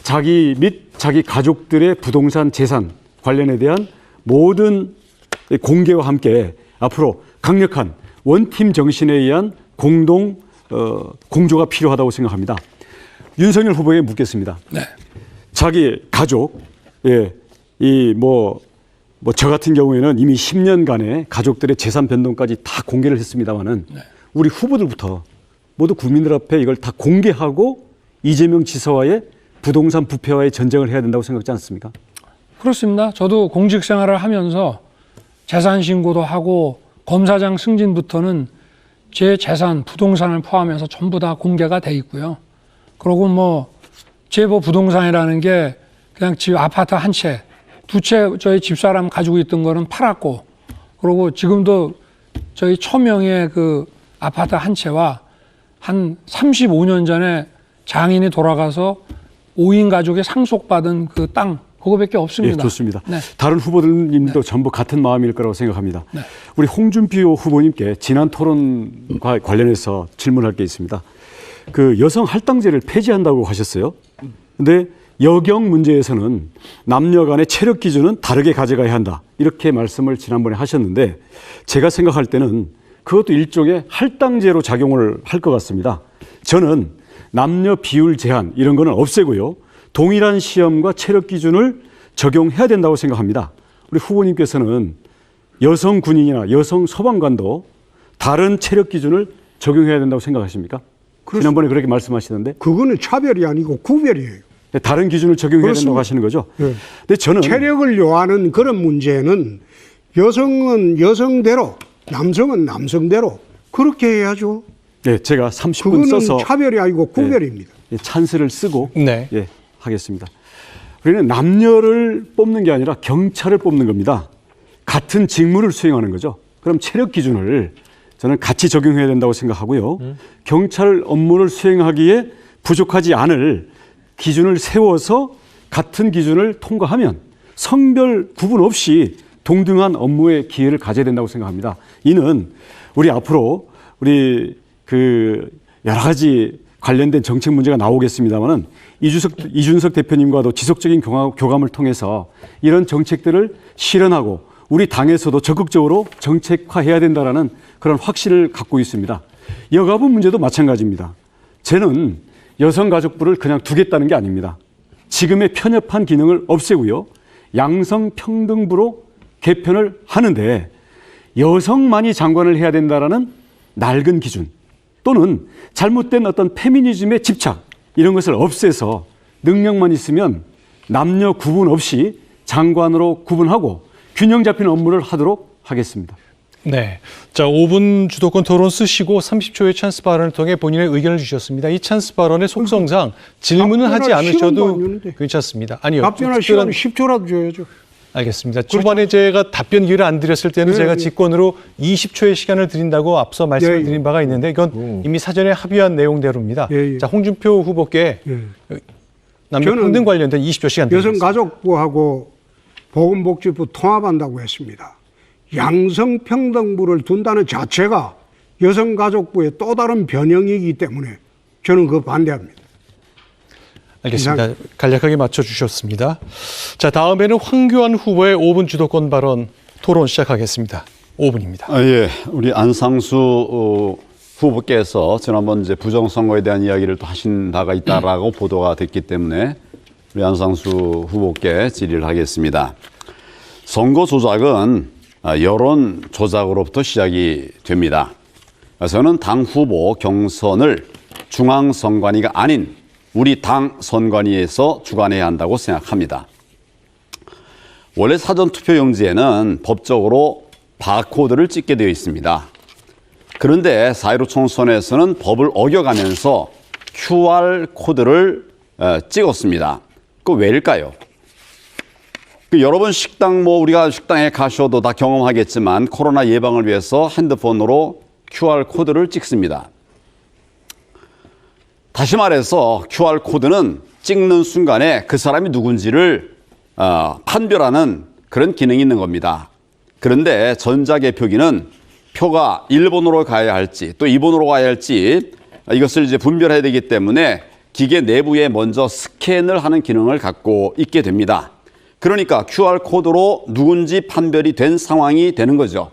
자기 및 자기 가족들의 부동산 재산 관련에 대한 모든 공개와 함께 앞으로 강력한 원팀 정신에 의한 공조가 필요하다고 생각합니다. 윤석열 후보에게 묻겠습니다. 네. 자기 가족, 예, 저 같은 경우에는 이미 10년간의 가족들의 재산 변동까지 다 공개를 했습니다만은 우리 후보들부터 모두 국민들 앞에 이걸 다 공개하고 이재명 지사와의 부동산 부패와의 전쟁을 해야 된다고 생각하지 않습니까? 그렇습니다. 저도 공직 생활을 하면서 재산 신고도 하고 검사장 승진부터는 제 재산, 부동산을 포함해서 전부 다 공개가 돼 있고요. 그리고 제 부동산이라는 게 그냥 집 아파트 한 채, 두 채 저희 집사람 가지고 있던 거는 팔았고, 그리고 지금도 저희 처명의 그 아파트 한 채와 한 35년 전에 장인이 돌아가서 5인 가족이 상속받은 그 땅, 그거밖에 없습니다. 예, 좋습니다. 네. 다른 후보들님도 전부 같은 마음일 거라고 생각합니다. 네. 우리 홍준표 후보님께 지난 토론과 관련해서 질문할 게 있습니다. 그 여성 할당제를 폐지한다고 하셨어요. 근데 여경 문제에서는 남녀 간의 체력 기준은 다르게 가져가야 한다. 이렇게 말씀을 지난번에 하셨는데 제가 생각할 때는 그것도 일종의 할당제로 작용을 할 것 같습니다. 저는 남녀 비율 제한 이런 거는 없애고요. 동일한 시험과 체력 기준을 적용해야 된다고 생각합니다. 우리 후보님께서는 여성 군인이나 여성 소방관도 다른 체력 기준을 적용해야 된다고 생각하십니까? 지난번에 그렇게 말씀하시던데 그거는 차별이 아니고 구별이에요. 다른 기준을 적용해야 그렇습니다. 된다고 하시는 거죠. 네. 근데 저는 체력을 요하는 그런 문제는 여성은 여성대로, 남성은 남성대로 그렇게 해야죠. 네, 제가 30분 그거는 써서 차별이 아니고 구별입니다. 찬스를 쓰고 네. 하겠습니다. 우리는 남녀를 뽑는 게 아니라 경찰을 뽑는 겁니다. 같은 직무를 수행하는 거죠. 그럼 체력 기준을 저는 같이 적용해야 된다고 생각하고요. 경찰 업무를 수행하기에 부족하지 않을 기준을 세워서 같은 기준을 통과하면 성별 구분 없이 동등한 업무의 기회를 가져야 된다고 생각합니다. 이는 우리 앞으로 우리 여러 가지 관련된 정책 문제가 나오겠습니다만은 이준석 대표님과도 지속적인 교감을 통해서 이런 정책들을 실현하고 우리 당에서도 적극적으로 정책화해야 된다라는 그런 확신을 갖고 있습니다. 여가부 문제도 마찬가지입니다. 저는 여성가족부를 그냥 두겠다는 게 아닙니다. 지금의 편협한 기능을 없애고요. 양성평등부로 개편을 하는데 여성만이 장관을 해야 된다라는 낡은 기준 또는 잘못된 어떤 페미니즘의 집착 이런 것을 없애서 능력만 있으면 남녀 구분 없이 장관으로 구분하고 균형 잡힌 업무를 하도록 하겠습니다. 네. 자, 5분 주도권 토론 쓰시고 30초의 찬스 발언을 통해 본인의 의견을 주셨습니다. 이 찬스 발언의 속성상 질문은 하지 않으셔도 괜찮습니다. 아니요. 답변할 시간 10초라도 줘야죠. 알겠습니다. 초반에 제가 답변 기회를 안 드렸을 때는 제가 직권으로 20초의 시간을 드린다고 앞서 말씀을 드린 바가 있는데 이건 이미 사전에 합의한 내용대로입니다. 자, 홍준표 후보께 남녀 평등 관련된 20초 시간 드리겠습니다. 여성가족부하고 보건복지부 통합한다고 했습니다. 양성평등부를 둔다는 자체가 여성가족부의 또 다른 변형이기 때문에 저는 그거 반대합니다. 알겠습니다. 간략하게 맞춰주셨습니다. 자, 다음에는 황교안 후보의 5분 주도권 발언 토론 시작하겠습니다. 5분입니다. 예, 우리 안상수 후보께서 지난번 이제 부정선거에 대한 이야기를 또 하신 바가 있다라고 보도가 됐기 때문에 우리 안상수 후보께 질의를 하겠습니다. 선거 조작은 여론 조작으로부터 시작이 됩니다. 저는 당 후보 경선을 중앙선관위가 아닌 우리 당 선관위에서 주관해야 한다고 생각합니다. 원래 사전투표용지에는 법적으로 바코드를 찍게 되어 있습니다. 그런데 4.15 총선에서는 법을 어겨가면서 QR코드를 찍었습니다. 그 왜일까요? 여러 번 우리가 식당에 가셔도 다 경험하겠지만 코로나 예방을 위해서 핸드폰으로 QR코드를 찍습니다. 다시 말해서 QR코드는 찍는 순간에 그 사람이 누군지를 판별하는 그런 기능이 있는 겁니다. 그런데 전자개표기는 표가 1번으로 가야 할지 또 2번으로 가야 할지 이것을 이제 분별해야 되기 때문에 기계 내부에 먼저 스캔을 하는 기능을 갖고 있게 됩니다. 그러니까 QR코드로 누군지 판별이 된 상황이 되는 거죠.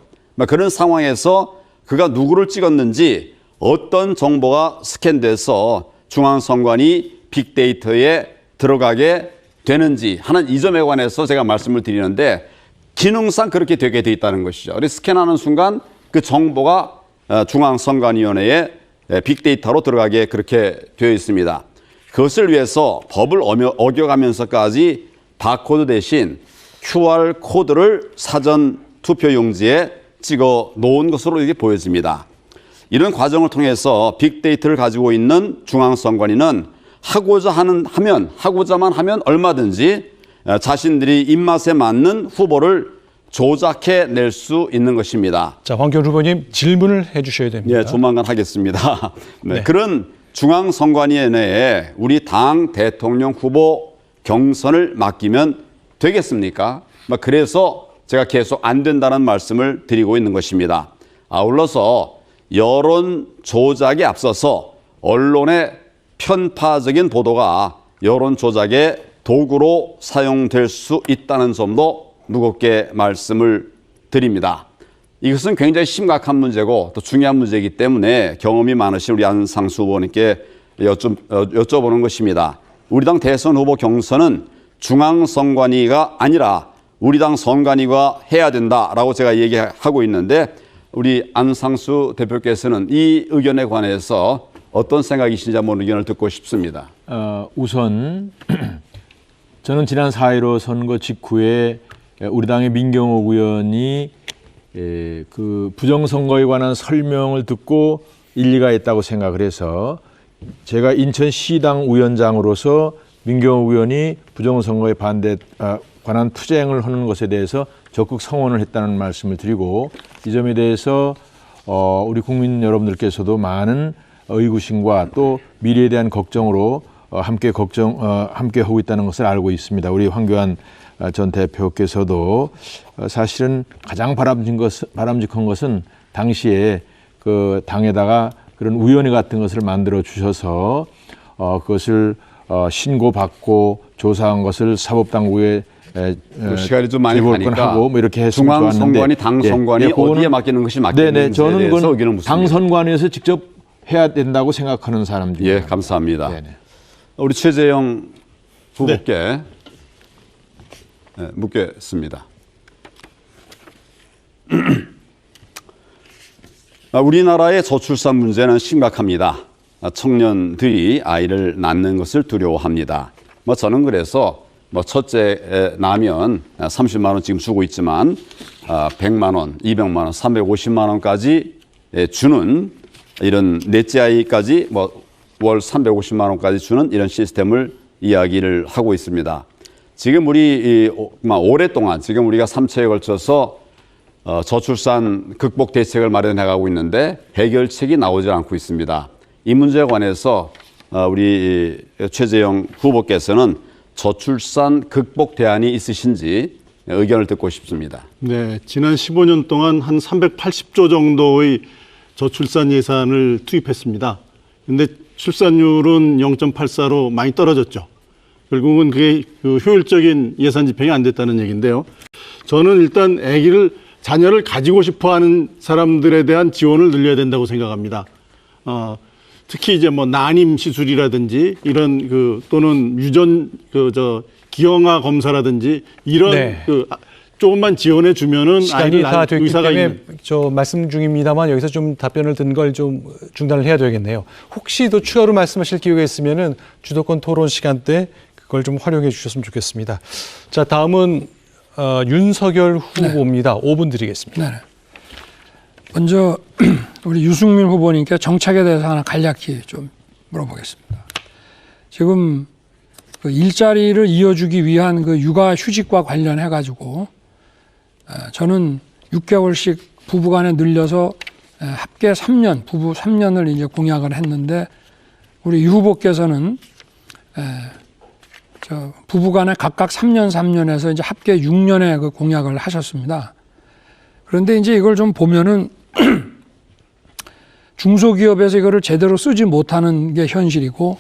그런 상황에서 그가 누구를 찍었는지 어떤 정보가 스캔돼서 중앙선관위 빅데이터에 들어가게 되는지 하는 이 점에 관해서 제가 말씀을 드리는데 기능상 그렇게 되게 돼 있다는 것이죠. 그래서 스캔하는 순간 그 정보가 중앙선관위원회에 빅데이터로 들어가게 그렇게 되어 있습니다. 그것을 위해서 법을 어겨가면서까지 바코드 대신 QR코드를 사전 투표용지에 찍어 놓은 것으로 이렇게 보여집니다. 이런 과정을 통해서 빅데이터를 가지고 있는 중앙선관위는 하고자만 하면 얼마든지 자신들이 입맛에 맞는 후보를 조작해낼 수 있는 것입니다. 자, 황교안 후보님 질문을 해주셔야 됩니다. 네, 조만간 하겠습니다. 네. 그런 중앙선관위원회에 우리 당 대통령 후보 경선을 맡기면 되겠습니까? 그래서 제가 계속 안 된다는 말씀을 드리고 있는 것입니다. 아울러서 여론 조작에 앞서서 언론의 편파적인 보도가 여론 조작의 도구로 사용될 수 있다는 점도 무겁게 말씀을 드립니다. 이것은 굉장히 심각한 문제고 또 중요한 문제이기 때문에 경험이 많으신 우리 안상수 후보님께 여쭤보는 것입니다. 우리 당 대선 후보 경선은 중앙선관위가 아니라 우리 당 선관위가 해야 된다라고 제가 얘기하고 있는데 우리 안상수 대표께서는 이 의견에 관해서 어떤 생각이신지 한번 의견을 듣고 싶습니다. 우선 저는 지난 4.15 선거 직후에 우리 당의 민경욱 의원이 그 부정선거에 관한 설명을 듣고 일리가 있다고 생각을 해서 제가 인천시당 위원장으로서 민경욱 의원이 부정선거에 관한 투쟁을 하는 것에 대해서 적극 성원을 했다는 말씀을 드리고, 이 점에 대해서 우리 국민 여러분들께서도 많은 의구심과 또 미래에 대한 걱정으로 함께 하고 있다는 것을 알고 있습니다. 우리 황교안 전 대표께서도 사실은 가장 바람직한 것은 당시에 그 당에다가 그런 위원회 같은 것을 만들어 주셔서 그것을 신고받고 조사한 것을 사법당국에 시간이 좀 많이 가니까 하고 뭐 이렇게 했으면 중앙선관위, 당선관위 예, 어디에 맡기는 것이 맞겠는지에 저는 대해서 의견을 묻습니다. 당선관위에서 직접 해야 된다고 생각하는 사람 중에. 예, 감사합니다. 네네. 우리 최재형 후보께 묻겠습니다. 우리나라의 저출산 문제는 심각합니다. 청년들이 아이를 낳는 것을 두려워합니다. 저는 그래서 첫째 나면 30만 원 지금 주고 있지만 100만 원, 200만 원, 350만 원까지 주는 이런 넷째 아이까지 월 350만 원까지 주는 이런 시스템을 이야기를 하고 있습니다. 지금 우리 오랫동안 지금 우리가 3차에 걸쳐서 저출산 극복 대책을 마련해 가고 있는데 해결책이 나오지 않고 있습니다. 이 문제에 관해서 우리 최재형 후보께서는 저출산 극복 대안이 있으신지 의견을 듣고 싶습니다. 네, 지난 15년 동안 한 380조 정도의 저출산 예산을 투입했습니다. 그런데 출산율은 0.84로 많이 떨어졌죠. 결국은 그게 효율적인 예산 집행이 안 됐다는 얘기인데요. 저는 일단 자녀를 가지고 싶어하는 사람들에 대한 지원을 늘려야 된다고 생각합니다. 특히 이제 난임 시술이라든지 이런 또는 유전 기형아 검사라든지 이런 조금만 지원해 주면은 시간이 다 됐기 의사가 때문에 있는. 저 말씀 중입니다만 여기서 좀 답변을 든 걸 좀 중단을 해야 되겠네요. 혹시 더 추가로 말씀하실 기회가 있으면은 주도권 토론 시간 때 그걸 좀 활용해 주셨으면 좋겠습니다. 자, 다음은 윤석열 후보입니다. 5분 드리겠습니다. 네. 먼저 우리 유승민 후보님께 정책에 대해서 하나 간략히 좀 물어보겠습니다. 지금 그 일자리를 이어주기 위한 그 육아휴직과 관련해 가지고 저는 6개월씩 부부간에 늘려서 합계 3년, 부부 3년을 이제 공약을 했는데 우리 유 후보께서는 부부간에 각각 3년에서 이제 합계 6년의 그 공약을 하셨습니다. 그런데 이제 이걸 좀 보면은 중소기업에서 이거를 제대로 쓰지 못하는 게 현실이고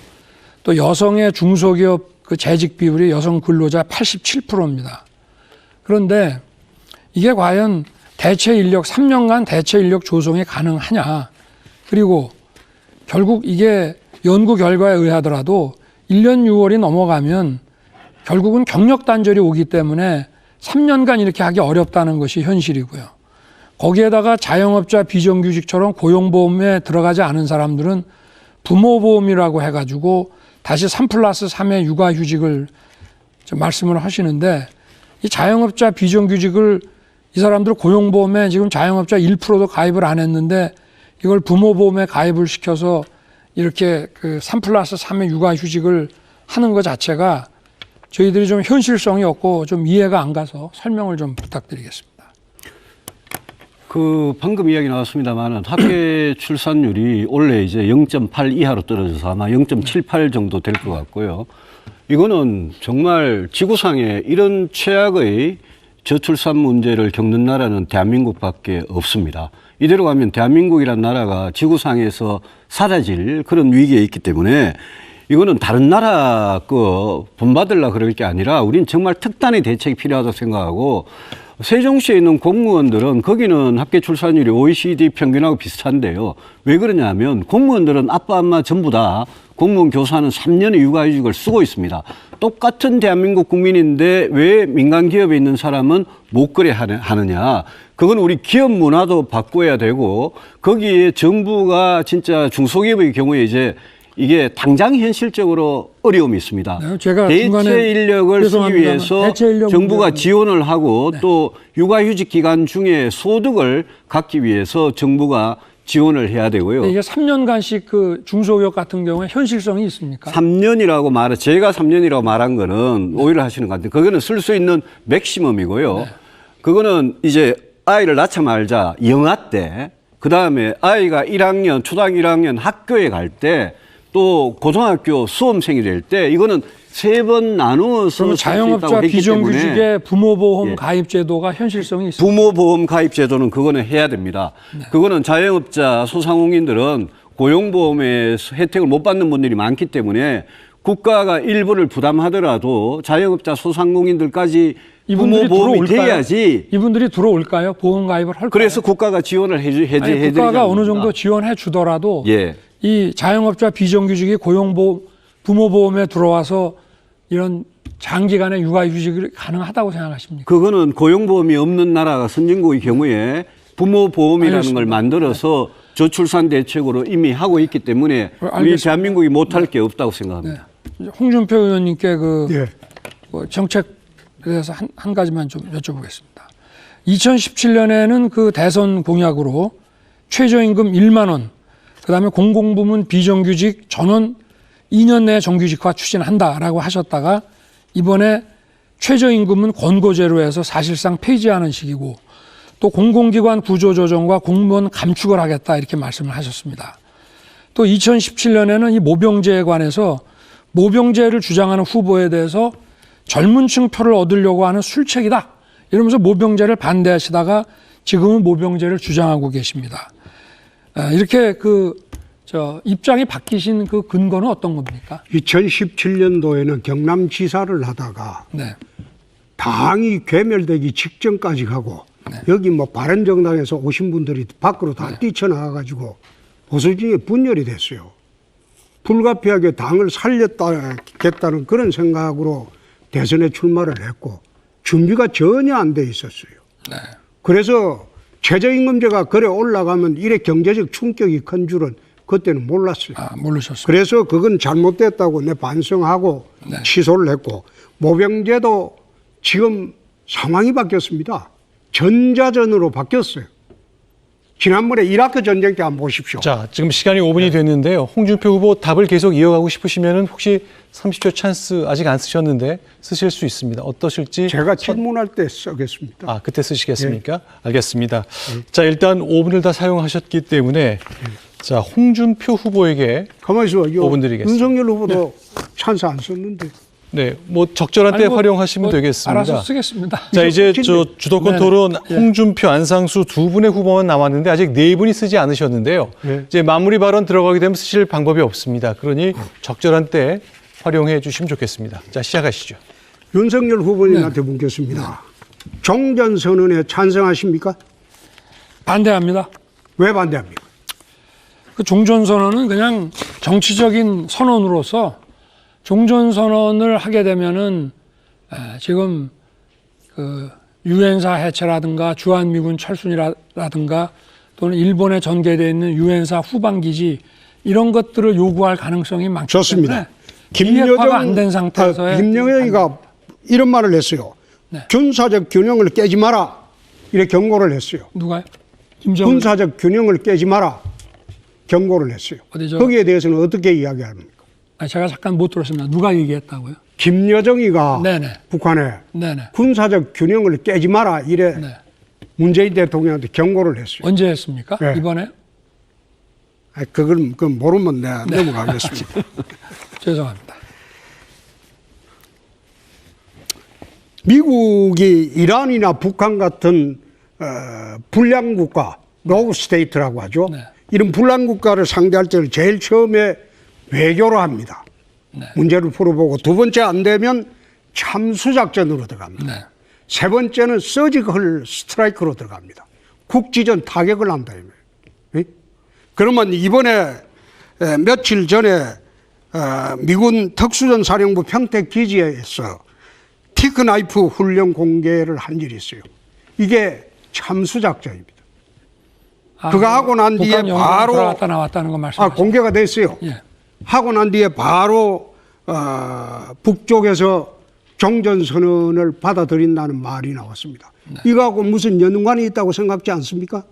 또 여성의 중소기업 그 재직 비율이 여성 근로자 87%입니다. 그런데 이게 과연 대체 인력 3년간 대체 인력 조성이 가능하냐? 그리고 결국 이게 연구 결과에 의하더라도 1년 6월이 넘어가면 결국은 경력 단절이 오기 때문에 3년간 이렇게 하기 어렵다는 것이 현실이고요. 거기에다가 자영업자 비정규직처럼 고용보험에 들어가지 않은 사람들은 부모보험이라고 해가지고 다시 3+3의 육아휴직을 말씀을 하시는데 이 자영업자 비정규직을 이 사람들 고용보험에 지금 자영업자 1%도 가입을 안 했는데 이걸 부모보험에 가입을 시켜서 이렇게 그 3+3의 육아휴직을 하는 것 자체가 저희들이 좀 현실성이 없고 좀 이해가 안 가서 설명을 좀 부탁드리겠습니다. 방금 이야기 나왔습니다만 합계 출산율이 원래 이제 0.8 이하로 떨어져서 아마 0.78 정도 될 것 같고요. 이거는 정말 지구상에 이런 최악의 저출산 문제를 겪는 나라는 대한민국밖에 없습니다. 이대로 가면 대한민국이란 나라가 지구상에서 사라질 그런 위기에 있기 때문에 이거는 다른 나라 본받으려고 그럴 게 아니라 우린 정말 특단의 대책이 필요하다고 생각하고 세종시에 있는 공무원들은 거기는 합계 출산율이 OECD 평균하고 비슷한데요. 왜 그러냐면 공무원들은 아빠, 엄마 전부 다 공무원 교사는 3년의 육아휴직을 쓰고 있습니다. 똑같은 대한민국 국민인데 왜 민간 기업에 있는 사람은 못 그래 하느냐. 그건 우리 기업 문화도 바꿔야 되고 거기에 정부가 진짜 중소기업의 경우에 이제 이게 당장 현실적으로 어려움이 있습니다. 네, 제가 대체 인력을 쓰기 위해서 대체 인력 정부가 문제는 지원을 하고 네. 또 육아휴직 기간 중에 소득을 갖기 위해서 정부가 지원을 해야 되고요. 이게 3년간씩 그 중소기업 같은 경우에 현실성이 있습니까? 3년이라고 제가 3년이라고 말한 거는 오해를 하시는 것 같은데 그거는 쓸 수 있는 맥시멈이고요. 네. 그거는 이제 아이를 낳자마자 영아 때, 그 다음에 아이가 1학년, 초등학교 1학년 학교에 갈 때, 또 고등학교 수험생이 될 때, 이거는 3번 나누어서 그러면 자영업자 비정규직의 부모보험 예. 가입 제도가 현실성이 있습니다. 부모보험 가입 제도는 그거는 해야 됩니다. 그거는 자영업자 소상공인들은 고용보험에서 혜택을 못 받는 분들이 많기 때문에 국가가 일부를 부담하더라도 자영업자 소상공인들까지 부모보험이 돼야지. 이분들이 들어올까요? 보험 가입을 할까요? 그래서 국가가 지원을 해드리지 국가가 어느 않습니까? 정도 지원해 주더라도 예. 이 자영업자 비정규직이 고용보험, 부모보험에 들어와서 이런 장기간의 육아휴직이 가능하다고 생각하십니까? 그거는 고용보험이 없는 나라가 선진국의 경우에 부모보험이라는 알겠습니다. 걸 만들어서 저출산 대책으로 이미 하고 있기 때문에 우리 알겠습니다. 대한민국이 못할 게 없다고 생각합니다. 네. 홍준표 의원님께 그 예. 정책에 대해서 한 가지만 좀 여쭤보겠습니다. 2017년에는 그 대선 공약으로 최저임금 1만 원, 그다음에 공공부문 비정규직 전원 2년 내에 정규직화 추진한다라고 하셨다가 이번에 최저임금은 권고제로 해서 사실상 폐지하는 식이고 또 공공기관 구조조정과 공무원 감축을 하겠다 이렇게 말씀을 하셨습니다. 또 2017년에는 이 모병제에 관해서 모병제를 주장하는 후보에 대해서 젊은 층 표를 얻으려고 하는 술책이다 이러면서 모병제를 반대하시다가 지금은 모병제를 주장하고 계십니다. 이렇게 입장이 바뀌신 그 근거는 어떤 겁니까? 2017년도에는 경남지사를 하다가 네. 당이 괴멸되기 직전까지 가고 여기 뭐 바른정당에서 오신 분들이 밖으로 다 뛰쳐나와가지고 보수진에 분열이 됐어요. 불가피하게 당을 살렸다겠다는 그런 생각으로 대선에 출마를 했고 준비가 전혀 안 돼 있었어요. 네. 그래서 최저임금제가 그래 올라가면 이래 경제적 충격이 큰 줄은 그때는 몰랐어요. 모르셨어요. 그래서 그건 잘못됐다고 내 반성하고 취소를 했고 모병제도 지금 상황이 바뀌었습니다. 전자전으로 바뀌었어요. 지난번에 이라크 전쟁 때 한번 보십시오. 자, 지금 시간이 5분이 됐는데요. 홍준표 후보 답을 계속 이어가고 싶으시면 혹시 30초 찬스 아직 안 쓰셨는데 쓰실 수 있습니다. 어떠실지. 제가 질문할 때 쓰겠습니다. 아, 그때 쓰시겠습니까? 알겠습니다. 자, 일단 5분을 다 사용하셨기 때문에 자, 홍준표 후보에게 가만히 있어. 5분 드리겠습니다. 윤석열 후보도 찬스 안 썼는데. 네, 뭐 적절한 때 활용하시면 되겠습니다. 알아서 쓰겠습니다. 자, 이제 주도권 토론 홍준표, 안상수 두 분의 후보만 남았는데 아직 네 분이 쓰지 않으셨는데요. 이제 마무리 발언 들어가게 되면 쓰실 방법이 없습니다. 그러니 적절한 때 활용해 주시면 좋겠습니다. 자, 시작하시죠. 윤석열 후보님한테 묻겠습니다. 종전선언에 찬성하십니까? 반대합니다. 왜 반대합니까? 그 종전선언은 그냥 정치적인 선언으로서 종전선언을 하게 되면은 지금 그 유엔사 해체라든가 주한미군 철수라든가 또는 일본에 전개되어 있는 유엔사 후방기지 이런 것들을 요구할 가능성이 많기 좋습니다. 때문에 비핵화가 안 된 상태에서의 김영희가 이런 말을 했어요. 군사적 균형을 깨지 마라. 이렇게 경고를 했어요. 누가요? 김정은 군사적 균형을 깨지 마라. 경고를 했어요. 거기에 대해서는 어떻게 이야기합니까? 제가 잠깐 못 들었습니다. 누가 얘기했다고요? 김여정이가 북한에 군사적 균형을 깨지 마라 이래 문재인 대통령한테 경고를 했어요. 언제 했습니까? 이번에? 그건 모르면 내가 넘어가겠습니다. 죄송합니다. 미국이 이란이나 북한 같은 불량 국가, 로우 스테이트라고 하죠. 이런 불량 국가를 상대할 때는 제일 처음에 외교로 합니다. 문제를 풀어보고 두 번째 안 되면 참수작전으로 들어갑니다. 세 번째는 서지컬 스트라이크로 들어갑니다. 국지전 타격을 한다. 그러면 이번에 며칠 전에 미군 특수전 사령부 평택 기지에서 티크 나이프 훈련 공개를 한 일이 있어요. 이게 참수 작전입니다. 그거 하고 난 뒤에 바로 들어갔다 나왔다는 거 말씀하시죠? 공개가 됐어요. 예. 하고 난 뒤에 바로 북쪽에서 종전선언을 받아들인다는 말이 나왔습니다. 네. 이거하고 무슨 연관이 있다고 생각지 않습니까?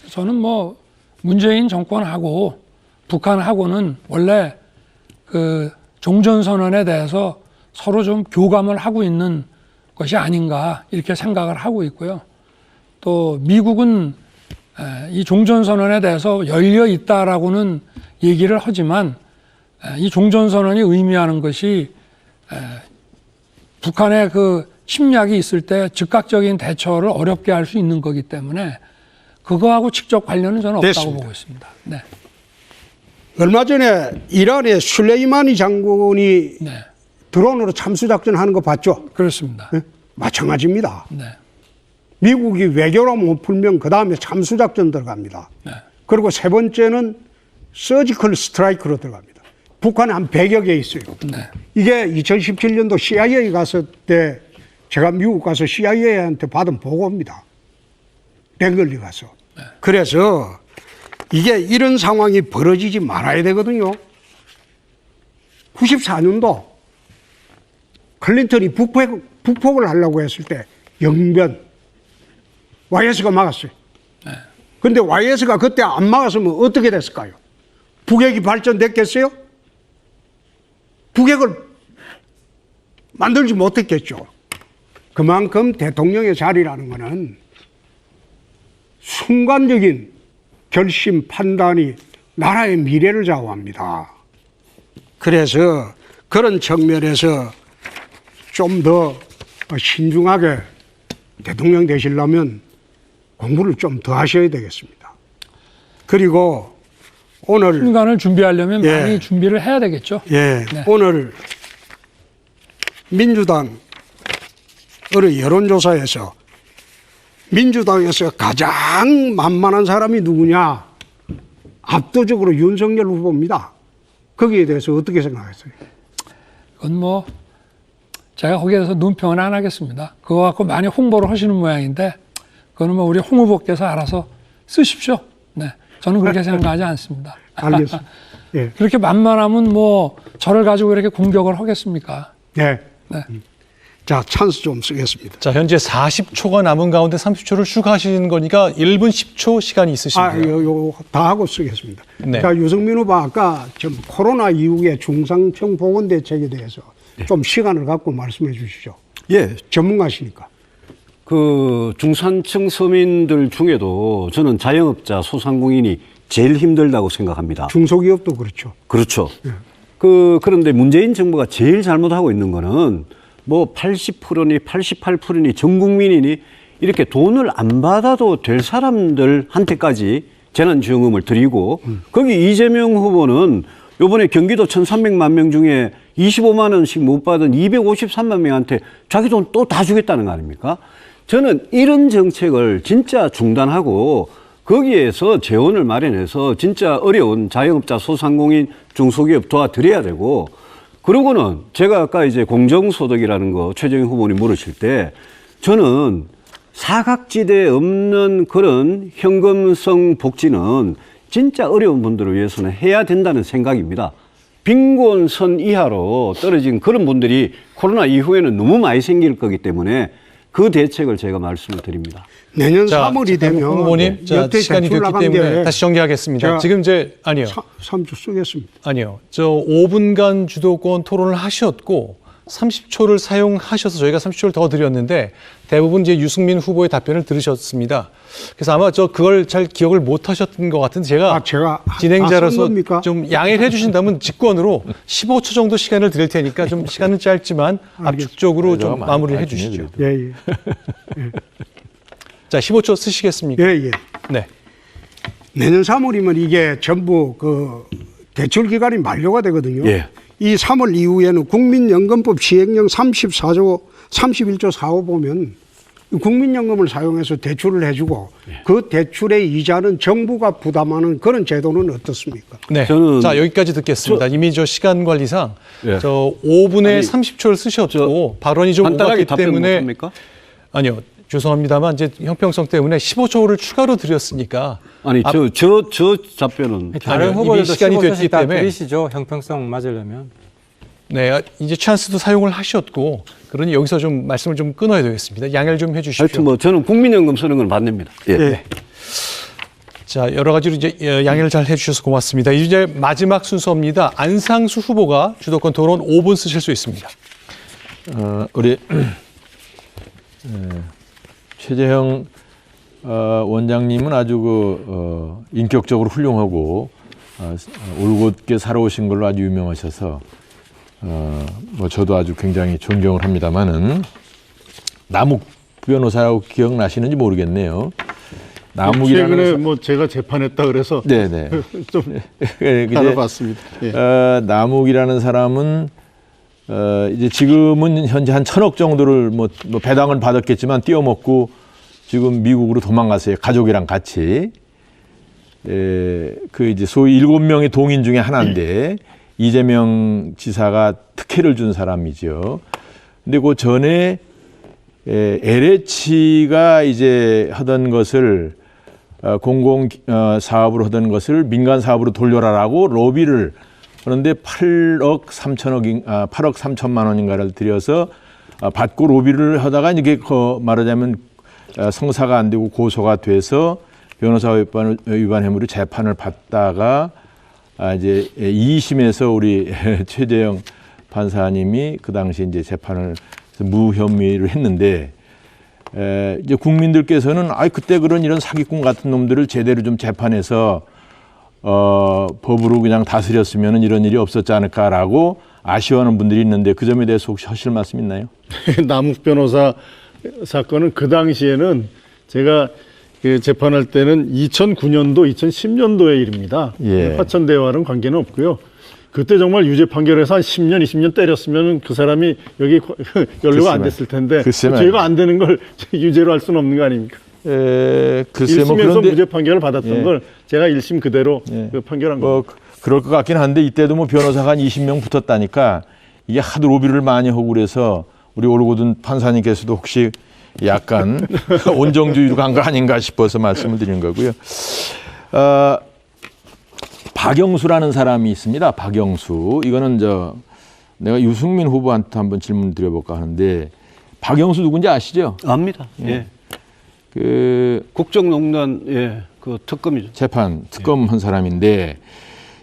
저는 뭐 문재인 정권하고 북한하고는 원래 그 종전선언에 대해서 서로 좀 교감을 하고 있는 것이 아닌가 이렇게 생각을 하고 있고요. 또 미국은 이 종전선언에 대해서 열려 있다라고는 얘기를 하지만 이 종전선언이 의미하는 것이 북한의 그 침략이 있을 때 즉각적인 대처를 어렵게 할 수 있는 거기 때문에 그거하고 직접 관련은 저는 없다고 됐습니다. 보고 있습니다. 네. 얼마 전에 이란의 술레이마니 장군이 네. 드론으로 참수작전 하는 거 봤죠? 그렇습니다. 네? 마찬가지입니다. 네. 미국이 외교로 못 풀면 그 다음에 참수작전 들어갑니다. 네. 그리고 세 번째는 서지컬 스트라이크로 들어갑니다. 북한에 한 100여 개 있어요. 네. 이게 2017년도 CIA 갔을 때 제가 미국 가서 CIA한테 받은 보고입니다. 랭글리 가서. 그래서 이게 이런 상황이 벌어지지 말아야 되거든요. 94년도 클린턴이 북폭을 하려고 했을 때 영변 YS가 막았어요. 그런데 YS가 그때 안 막았으면 어떻게 됐을까요? 북핵이 발전됐겠어요? 북핵을 만들지 못했겠죠. 그만큼 대통령의 자리라는 것은 순간적인 결심, 판단이 나라의 미래를 좌우합니다. 그래서 그런 측면에서 좀 더 신중하게 대통령 되시려면 공부를 좀 더 하셔야 되겠습니다. 그리고 오늘 순간을 준비하려면 예. 많이 준비를 해야 되겠죠. 예, 네. 오늘 민주당 어느 여론조사에서 민주당에서 가장 만만한 사람이 누구냐? 압도적으로 윤석열 후보입니다. 거기에 대해서 어떻게 생각하세요? 그건 뭐 제가 거기에 대해서 논평은 안 하겠습니다. 그거 갖고 많이 홍보를 하시는 모양인데 그거는 뭐 우리 홍 후보께서 알아서 쓰십시오. 네, 저는 그렇게 생각하지 않습니다. 알겠습니다. 예. 그렇게 만만하면 뭐 저를 가지고 이렇게 공격을 하겠습니까? 네. 네. 자, 찬스 좀 쓰겠습니다. 자, 현재 40초가 남은 가운데 30초를 추가하시는 거니까 1분 10초 시간이 있으신데요. 요 다 하고 쓰겠습니다. 네. 자, 유승민 후보 아까 좀 코로나 이후의 중상층 보건 대책에 대해서 좀 시간을 갖고 말씀해 주시죠. 예, 전문가시니까. 그 중산층 서민들 중에도 저는 자영업자, 소상공인이 제일 힘들다고 생각합니다. 중소기업도 그렇죠. 그렇죠. 그런데 문재인 정부가 제일 잘못하고 있는 거는 뭐 80%니 88%니 전 국민이니 이렇게 돈을 안 받아도 될 사람들한테까지 재난지원금을 드리고 거기 이재명 후보는 요번에 경기도 1,300만 명 중에 25만 원씩 못 받은 253만 명한테 자기 돈 또 다 주겠다는 거 아닙니까? 저는 이런 정책을 진짜 중단하고 거기에서 재원을 마련해서 진짜 어려운 자영업자, 소상공인, 중소기업 도와드려야 되고 그러고는 제가 아까 이제 공정소득이라는 거 최재형 후보님 물으실 때 저는 사각지대에 없는 그런 현금성 복지는 진짜 어려운 분들을 위해서는 해야 된다는 생각입니다. 빈곤선 이하로 떨어진 그런 분들이 코로나 이후에는 너무 많이 생길 거기 때문에 그 대책을 제가 말씀을 드립니다. 내년 자, 3월이 되면 후보님, 자, 여태 시간이 대출 됐기 나간 때문에 게 다시 정리하겠습니다. 제가 지금 이제 아니요. 3주 쓰겠습니다. 아니요. 저 5분간 주도권 토론을 하셨고 30초를 사용하셔서 저희가 30초를 더 드렸는데 대부분 이제 유승민 후보의 답변을 들으셨습니다. 그래서 아마 저 그걸 잘 기억을 못 하셨던 것 같은데 제가 제가 진행자로서 쓴 겁니까? 좀 양해를 해주신다면 직권으로 15초 정도 시간을 드릴 테니까 좀 시간은 짧지만 압축적으로 좀 마무리를 해주시죠. 예. 자, 15초 쓰시겠습니까? 예. 네. 내년 3월이면 이게 전부 그 대출 기간이 만료가 되거든요. 예. 이 3월 이후에는 국민연금법 시행령 31조 4호 보면 국민연금을 사용해서 대출을 해주고 그 대출의 이자는 정부가 부담하는 그런 제도는 어떻습니까? 네. 저는 자, 여기까지 듣겠습니다. 이미 저 시간 관리상 예. 저 5분에 30초를 쓰셨고 발언이 좀 간단하게 오갔기 답변 때문에 못합니까? 아니요. 죄송합니다만 이제 형평성 때문에 15초를 추가로 드렸으니까 아니 저 답변은 다른 이미 후보들도 시간이 15초씩 됐기 다 때문에. 드리시죠. 형평성 맞으려면. 네, 이제 찬스도 사용을 하셨고 그러니 여기서 좀 말씀을 좀 끊어야 되겠습니다. 양해를 좀 해주십시오. 하여튼 뭐 저는 국민연금 쓰는 건 반대입니다. 예. 자, 여러 가지로 이제 양해를 잘 해주셔서 고맙습니다. 이제 마지막 순서입니다. 안상수 후보가 주도권 토론 5분 쓰실 수 있습니다. 우리 최재형 원장님은 아주 인격적으로 훌륭하고 올곧게 살아오신 걸로 아주 유명하셔서 뭐 저도 아주 굉장히 존경을 합니다만은 남욱 변호사라고 기억나시는지 모르겠네요. 남욱이라는 최근에 뭐 제가 재판했다 그래서 네네 좀 알아봤습니다. 예. 남욱이라는 사람은 이제 지금은 현재 한 1,000억 정도를 뭐 배당을 받았겠지만 띄어먹고 지금 미국으로 도망갔어요. 가족이랑 같이. 그 이제 소위 7명의 동인 중에 하나인데 이재명 지사가 특혜를 준 사람이죠. 근데 그 전에 LH가 이제 하던 것을 공공 사업으로 하던 것을 민간 사업으로 돌려라라고 로비를 그런데 8억 3천만 원인가를 들여서 받고 로비를 하다가 이게 말하자면 성사가 안 되고 고소가 돼서 변호사 위반 혐의로 재판을 받다가 이제 2심에서 우리 최재형 판사님이 그 당시 이제 재판을 무혐의를 했는데 이제 국민들께서는 그때 그런 이런 사기꾼 같은 놈들을 제대로 좀 재판해서 법으로 그냥 다스렸으면 이런 일이 없었지 않을까라고 아쉬워하는 분들이 있는데 그 점에 대해서 혹시 하실 말씀 있나요? 남욱 변호사 사건은 그 당시에는 제가 그 재판할 때는 2009년도, 2010년도의 일입니다. 예. 화천대유와는 관계는 없고요. 그때 정말 유죄 판결에서 한 10년, 20년 때렸으면 그 사람이 여기 연루가 안 됐을 텐데 죄가 안 되는 걸 유죄로 할 수는 없는 거 아닙니까? 글쎄 1심에서 뭐 그런데 무죄 판결을 받았던 예. 걸 제가 1심 그대로 예. 판결한 뭐 겁니다. 그럴 것 같긴 한데 이때도 뭐 변호사가 한 20명 붙었다니까 이게 하도 로비를 많이 하고 그래서 우리 올고든 판사님께서도 혹시 약간 온정주의로 간 거 아닌가 싶어서 말씀을 드리는 거고요. 박영수라는 사람이 있습니다. 박영수. 이거는 내가 유승민 후보한테 한번 질문 드려볼까 하는데 박영수 누군지 아시죠? 압니다. 예. 그 국정농단 그 특검이죠. 재판 특검한 사람인데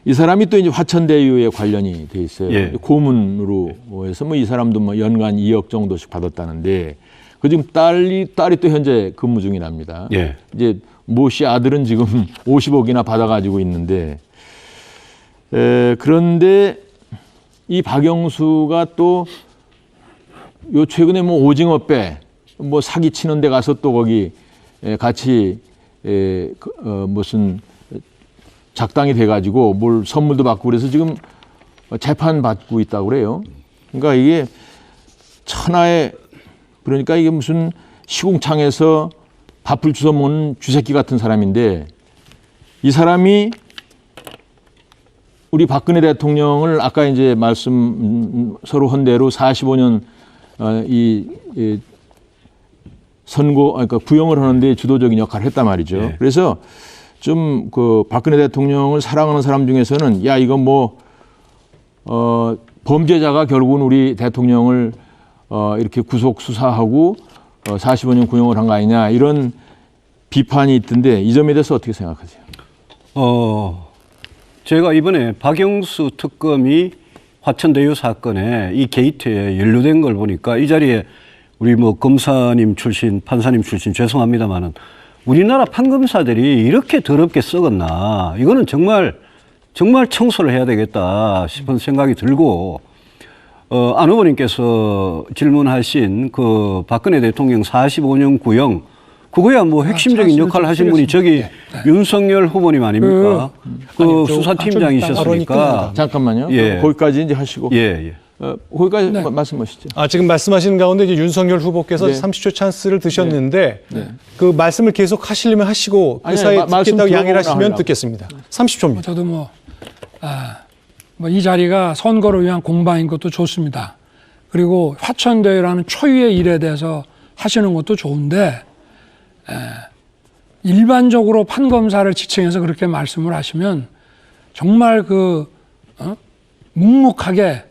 이 사람이 또 이제 화천대유에 관련이 돼 있어요. 예. 고문으로 해서 뭐 이 사람도 뭐 연간 2억 정도씩 받았다는데 그 지금 딸이 또 현재 근무 중이랍니다. 예. 이제 모 씨 아들은 지금 50억이나 받아가지고 있는데 그런데 이 박영수가 또 요 최근에 뭐 오징어배 뭐 사기 치는 데 가서 또 거기 같이 무슨 작당이 돼가지고 뭘 선물도 받고 그래서 지금 재판 받고 있다고 그래요. 그러니까 이게 천하의 그러니까 이게 무슨 시궁창에서 밥을 주워 먹는 쥐새끼 같은 사람인데 이 사람이 우리 박근혜 대통령을 아까 이제 말씀 서로 한 대로 45년 이 선고 그러니까 구형을 하는데 주도적인 역할을 했단 말이죠. 네. 그래서 좀 그 박근혜 대통령을 사랑하는 사람 중에서는 야 이건 뭐 범죄자가 결국은 우리 대통령을 이렇게 구속 수사하고 45년 구형을 한 거 아니냐 이런 비판이 있던데 이 점에 대해서 어떻게 생각하세요? 제가 이번에 박영수 특검이 화천대유 사건에 이 게이트에 연루된 걸 보니까 이 자리에 우리 뭐 검사님 출신, 판사님 출신 죄송합니다만은 우리나라 판검사들이 이렇게 더럽게 썩었나? 이거는 정말 청소를 해야 되겠다 싶은 생각이 들고 안 후보님께서 질문하신 그 박근혜 대통령 45년 구형 그거야 뭐 핵심적인 역할을 하신 분이 저기 윤석열 후보님 아닙니까? 그 수사팀장이셨으니까. 잠깐만요. 예. 거기까지 이제 하시고. 예. 거기까지 말씀하시죠. 지금 말씀하시는 가운데 이제 윤석열 후보께서 네. 30초 찬스를 드셨는데 그 말씀을 계속 하시려면 하시고 그 아니, 사이에 말씀 듣겠다고 양해를 들어보고 하시면 나가려고. 듣겠습니다. 30초입니다. 저도 이 자리가 선거를 위한 공방인 것도 좋습니다. 그리고 화천대유라는 초유의 일에 대해서 하시는 것도 좋은데 일반적으로 판검사를 지칭해서 그렇게 말씀을 하시면 정말 묵묵하게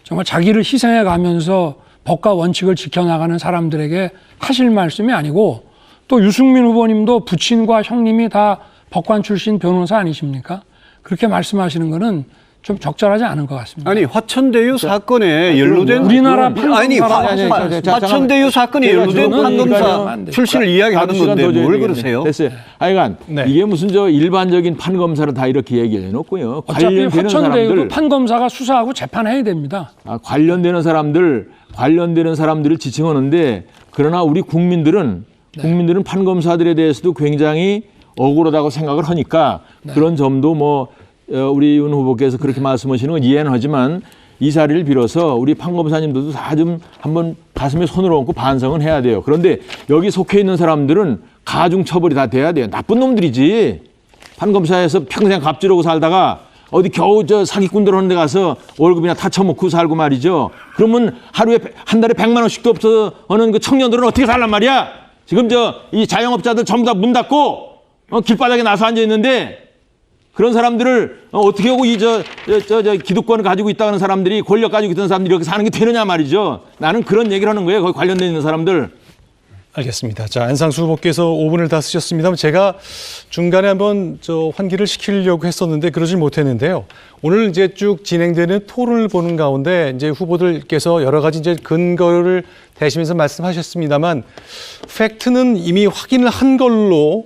정말 자기를 희생해 가면서 법과 원칙을 지켜나가는 사람들에게 하실 말씀이 아니고 또 유승민 후보님도 부친과 형님이 다 법관 출신 변호사 아니십니까? 그렇게 말씀하시는 거는 좀 적절하지 않은 것 같습니다. 아니 화천대유 사건에 연루된 우리나라 판검사가 화천대유 사건에 연루된 판검사 출신을 이야기하는 건데 뭘 그러세요? 됐어요. 하여간 이게 무슨 일반적인 판검사를 다 이렇게 얘기해 놓고요. 어차피 관련되는 화천대유도 사람들 판검사가 수사하고 재판해야 됩니다. 관련되는 사람들을 지칭하는데 그러나 우리 국민들은 판검사들에 대해서도 굉장히 억울하다고 생각을 하니까 그런 점도 우리 윤 후보께서 그렇게 말씀하시는 건 이해는 하지만 이 자리를 빌어서 우리 판검사님들도 다 좀 한번 가슴에 손을 얹고 반성은 해야 돼요. 그런데 여기 속해 있는 사람들은 가중 처벌이 다 돼야 돼요. 나쁜 놈들이지. 판검사에서 평생 갑질하고 살다가 어디 겨우 사기꾼들 하는 데 가서 월급이나 다 처먹고 살고 말이죠. 그러면 한 달에 100만 원씩도 없어 하는 그 청년들은 어떻게 살란 말이야? 지금 이 자영업자들 전부 다 문 닫고 길바닥에 나서 앉아 있는데 그런 사람들을 어떻게 하고 기득권을 가지고 있다는 사람들이 권력 가지고 있던 사람들이 이렇게 사는 게 되느냐 말이죠. 나는 그런 얘기를 하는 거예요. 거기 관련돼 있는 사람들. 알겠습니다. 자, 안상수 후보께서 5분을 다 쓰셨습니다만 제가 중간에 한번 환기를 시키려고 했었는데 그러질 못했는데요. 오늘 이제 쭉 진행되는 토론을 보는 가운데 이제 후보들께서 여러 가지 이제 근거를 대시면서 말씀하셨습니다만 팩트는 이미 확인을 한 걸로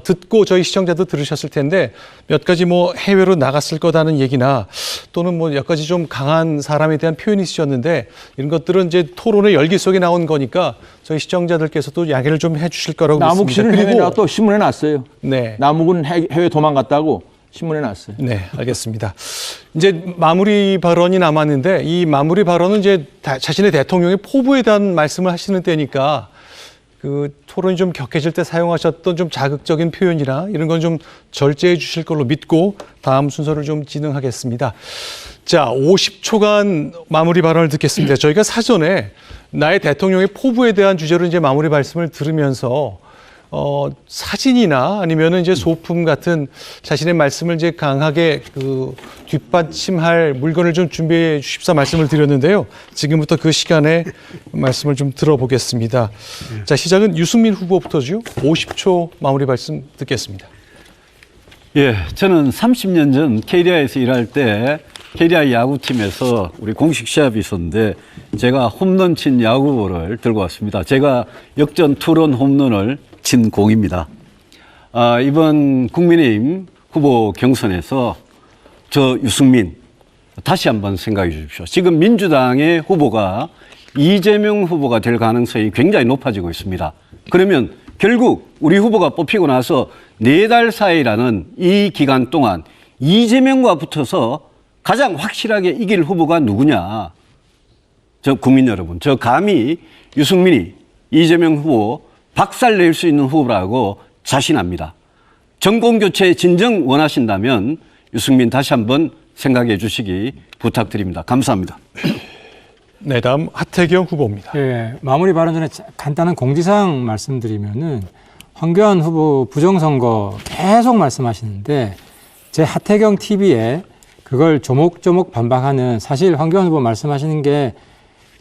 듣고 저희 시청자도 들으셨을 텐데 몇 가지 해외로 나갔을 거다는 얘기나 또는 몇 가지 좀 강한 사람에 대한 표현이 있으셨는데 이런 것들은 이제 토론의 열기 속에 나온 거니까 저희 시청자들께서도 양해를 좀 해주실 거라고 남욱 믿습니다. 씨는 해외 나또 신문에 났어요. 네. 남욱은 해외 도망갔다고 신문에 났어요. 네, 알겠습니다. 이제 마무리 발언이 남았는데 이 마무리 발언은 이제 자신의 대통령의 포부에 대한 말씀을 하시는 때니까 그 토론이 좀 격해질 때 사용하셨던 좀 자극적인 표현이나 이런 건 좀 절제해 주실 걸로 믿고 다음 순서를 좀 진행하겠습니다. 자, 50초간 마무리 발언을 듣겠습니다. 저희가 사전에 나의 대통령의 포부에 대한 주제로 이제 마무리 말씀을 들으면서 사진이나 아니면은 이제 소품 같은 자신의 말씀을 이제 강하게 뒷받침할 물건을 좀 준비해 주십사 말씀을 드렸는데요. 지금부터 그 시간에 말씀을 좀 들어보겠습니다. 자, 시작은 유승민 후보부터죠. 50초 마무리 말씀 듣겠습니다. 예, 저는 30년 전 KDI에서 일할 때 KDI 야구팀에서 우리 공식 시합이 있었는데 제가 홈런 친 야구볼을 들고 왔습니다. 제가 역전 투런 홈런을 친 공입니다. 이번 국민의힘 후보 경선에서 저 유승민 다시 한번 생각해 주십시오. 지금 민주당의 후보가 이재명 후보가 될 가능성이 굉장히 높아지고 있습니다. 그러면 결국 우리 후보가 뽑히고 나서 4달 사이라는 이 기간 동안 이재명과 붙어서 가장 확실하게 이길 후보가 누구냐. 저 국민 여러분, 저 감히 유승민이 이재명 후보 박살낼 수 있는 후보라고 자신합니다. 정권교체 진정 원하신다면 유승민 다시 한번 생각해 주시기 부탁드립니다. 감사합니다. 네, 다음 하태경 후보입니다. 예, 마무리 발언 전에 간단한 공지사항 말씀드리면은 황교안 후보 부정선거 계속 말씀하시는데 제 하태경 TV에 그걸 조목조목 반박하는 사실 황교안 후보 말씀하시는 게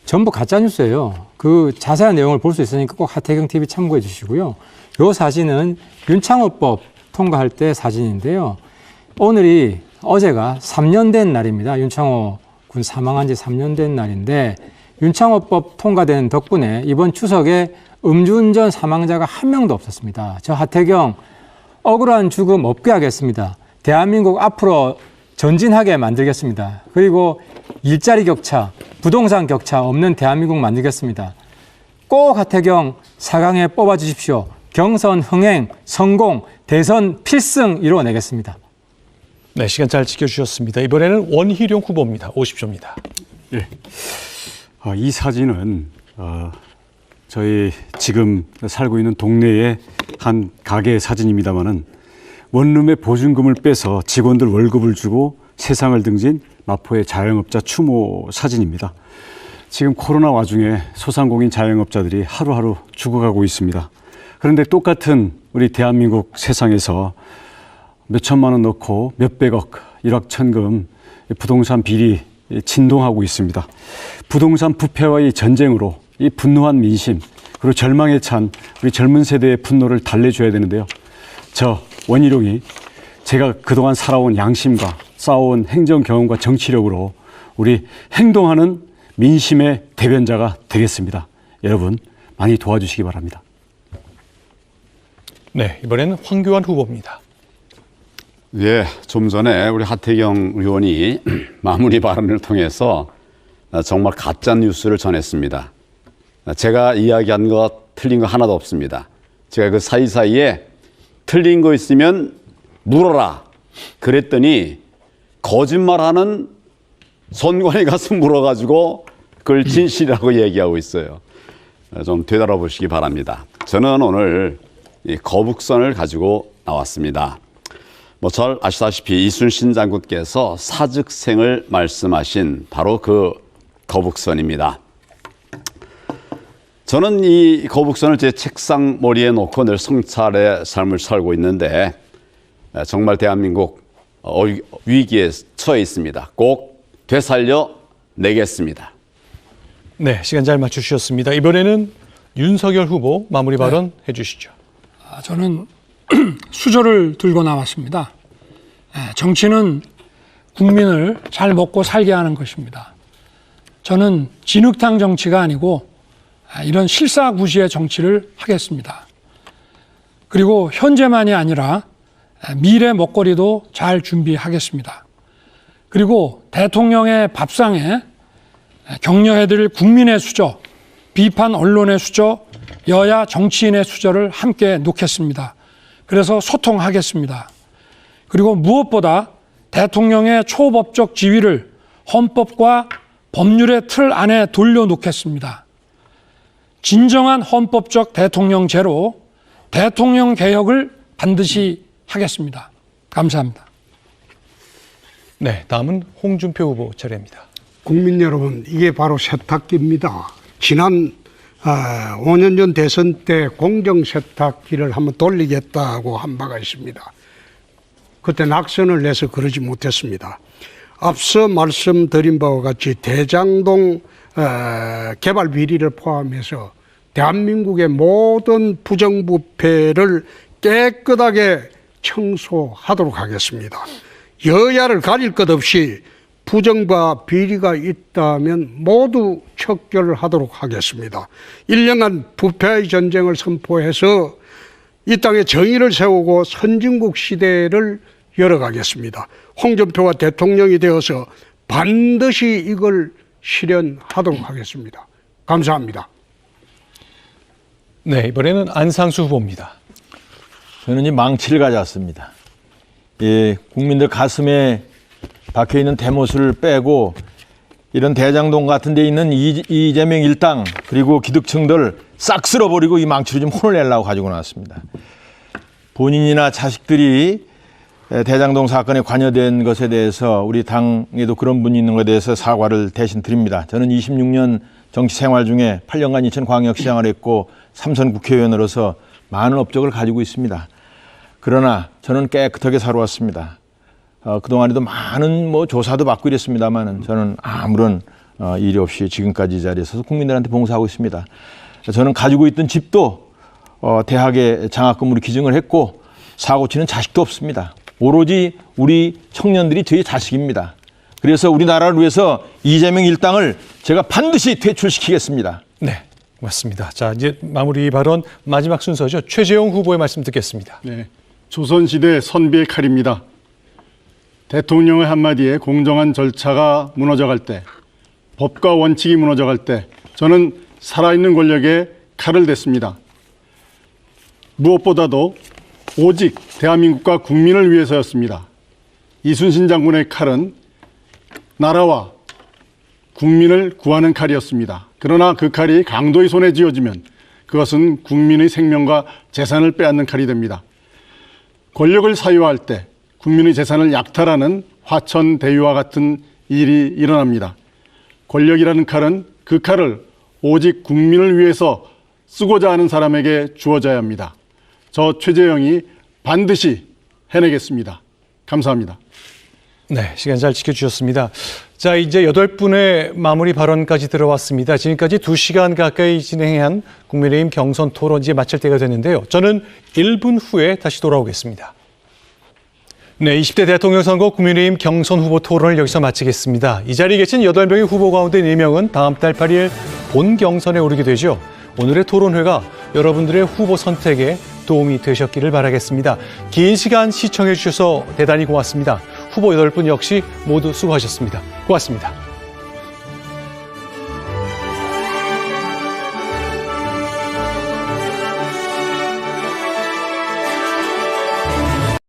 전부 가짜뉴스예요. 그 자세한 내용을 볼 수 있으니까 꼭 하태경 TV 참고해 주시고요. 이 사진은 윤창호법 통과할 때 사진인데요. 어제가 3년 된 날입니다. 윤창호 군 사망한 지 3년 된 날인데 윤창호법 통과된 덕분에 이번 추석에 음주운전 사망자가 한 명도 없었습니다. 저 하태경 억울한 죽음 없게 하겠습니다. 대한민국 앞으로 전진하게 만들겠습니다. 그리고 일자리 격차, 부동산 격차 없는 대한민국 만들겠습니다. 꼭 하태경 4강에 뽑아주십시오. 경선 흥행, 성공, 대선 필승 이루어내겠습니다. 네, 시간 잘 지켜주셨습니다. 이번에는 원희룡 후보입니다. 50초입니다. 예. 이 사진은 저희 지금 살고 있는 동네의 한 가게의 사진입니다만은 원룸의 보증금을 빼서 직원들 월급을 주고 세상을 등진 마포의 자영업자 추모 사진입니다. 지금 코로나 와중에 소상공인 자영업자들이 하루하루 죽어가고 있습니다. 그런데 똑같은 우리 대한민국 세상에서 몇 천만 원 넣고 몇백억, 일확천금 부동산 비리 진동하고 있습니다. 부동산 부패와의 전쟁으로 이 분노한 민심 그리고 절망에 찬 우리 젊은 세대의 분노를 달래줘야 되는데요. 저 원희룡이 제가 그동안 살아온 양심과 쌓아온 행정 경험과 정치력으로 우리 행동하는 민심의 대변자가 되겠습니다. 여러분 많이 도와주시기 바랍니다. 네, 이번에는 황교안 후보입니다. 예, 좀 전에 우리 하태경 의원이 마무리 발언을 통해서 정말 가짜 뉴스를 전했습니다. 제가 이야기한 것 틀린 거 하나도 없습니다. 제가 그 사이사이에 틀린 거 있으면 물어라 그랬더니 거짓말하는 선관위 가서 물어가지고 그걸 진실이라고 얘기하고 있어요. 좀 되돌아보시기 바랍니다. 저는 오늘 이 거북선을 가지고 나왔습니다. 뭐 잘 아시다시피 이순신 장군께서 사즉생을 말씀하신 바로 그 거북선입니다. 저는 이 거북선을 제 책상 머리에 놓고 늘 성찰의 삶을 살고 있는데 정말 대한민국 위기에 처해 있습니다. 꼭 되살려 내겠습니다. 네, 시간 잘 맞추셨습니다. 이번에는 윤석열 후보 마무리 발언 해주시죠. 저는 수저를 들고 나왔습니다. 정치는 국민을 잘 먹고 살게 하는 것입니다. 저는 진흙탕 정치가 아니고 이런 실사구시의 정치를 하겠습니다. 그리고 현재만이 아니라 미래 먹거리도 잘 준비하겠습니다. 그리고 대통령의 밥상에 격려해드릴 국민의 수저, 비판 언론의 수저, 여야 정치인의 수저를 함께 놓겠습니다. 그래서 소통하겠습니다. 그리고 무엇보다 대통령의 초법적 지위를 헌법과 법률의 틀 안에 돌려놓겠습니다. 진정한 헌법적 대통령제로 대통령 개혁을 반드시 하겠습니다. 감사합니다. 네, 다음은 홍준표 후보 차례입니다. 국민 여러분, 이게 바로 세탁기입니다. 지난 5년 전 대선 때 공정 세탁기를 한번 돌리겠다고 한 바가 있습니다. 그때 낙선을 내서 그러지 못했습니다. 앞서 말씀드린 바와 같이 대장동 개발 비리를 포함해서 대한민국의 모든 부정부패를 깨끗하게 청소하도록 하겠습니다. 여야를 가릴 것 없이 부정과 비리가 있다면 모두 척결하도록 하겠습니다. 1년간 부패의 전쟁을 선포해서 이 땅에 정의를 세우고 선진국 시대를 열어가겠습니다. 홍준표가 대통령이 되어서 반드시 이걸 실현하도록 하겠습니다. 감사합니다. 네, 이번에는 안상수 후보입니다. 저는 이 망치를 가져왔습니다. 국민들 가슴에 박혀있는 대못을 빼고 이런 대장동 같은 데 있는 이재명 일당 그리고 기득층들 싹 쓸어버리고 이 망치로 좀 혼을 내려고 가지고 나왔습니다. 본인이나 자식들이 대장동 사건에 관여된 것에 대해서 우리 당에도 그런 분이 있는 것에 대해서 사과를 대신 드립니다. 저는 26년 정치 생활 중에 8년간 인천광역시장을 했고 3선 국회의원으로서 많은 업적을 가지고 있습니다. 그러나 저는 깨끗하게 살아왔습니다. 그동안에도 많은 조사도 받고 이랬습니다만 저는 아무런 일이 없이 지금까지 이 자리에 서서 국민들한테 봉사하고 있습니다. 저는 가지고 있던 집도 대학에 장학금으로 기증을 했고 사고 치는 자식도 없습니다. 오로지 우리 청년들이 저희 자식입니다. 그래서 우리나라를 위해서 이재명 일당을 제가 반드시 퇴출시키겠습니다. 네, 맞습니다. 자, 이제 마무리 발언 마지막 순서죠. 최재형 후보의 말씀 듣겠습니다. 네, 조선시대 선비의 칼입니다. 대통령의 한마디에 공정한 절차가 무너져갈 때, 법과 원칙이 무너져갈 때 저는 살아있는 권력에 칼을 댔습니다. 무엇보다도 오직 대한민국과 국민을 위해서였습니다. 이순신 장군의 칼은 나라와 국민을 구하는 칼이었습니다. 그러나 그 칼이 강도의 손에 쥐어지면 그것은 국민의 생명과 재산을 빼앗는 칼이 됩니다. 권력을 사유화할 때 국민의 재산을 약탈하는 화천대유와 같은 일이 일어납니다. 권력이라는 칼은 그 칼을 오직 국민을 위해서 쓰고자 하는 사람에게 주어져야 합니다. 저 최재형이 반드시 해내겠습니다. 감사합니다. 네, 시간 잘 지켜주셨습니다. 자, 이제 8분의 마무리 발언까지 들어왔습니다. 지금까지 2시간 가까이 진행한 국민의힘 경선 토론 이제 마칠 때가 됐는데요. 저는 1분 후에 다시 돌아오겠습니다. 네, 20대 대통령 선거 국민의힘 경선 후보 토론을 여기서 마치겠습니다. 이 자리에 계신 8명의 후보 가운데 4명은 다음 달 8일 본 경선에 오르게 되죠. 오늘의 토론회가 여러분들의 후보 선택에 도움이 되셨기를 바라겠습니다. 긴 시간 시청해 주셔서 대단히 고맙습니다. 후보 8분 역시 모두 수고하셨습니다. 고맙습니다.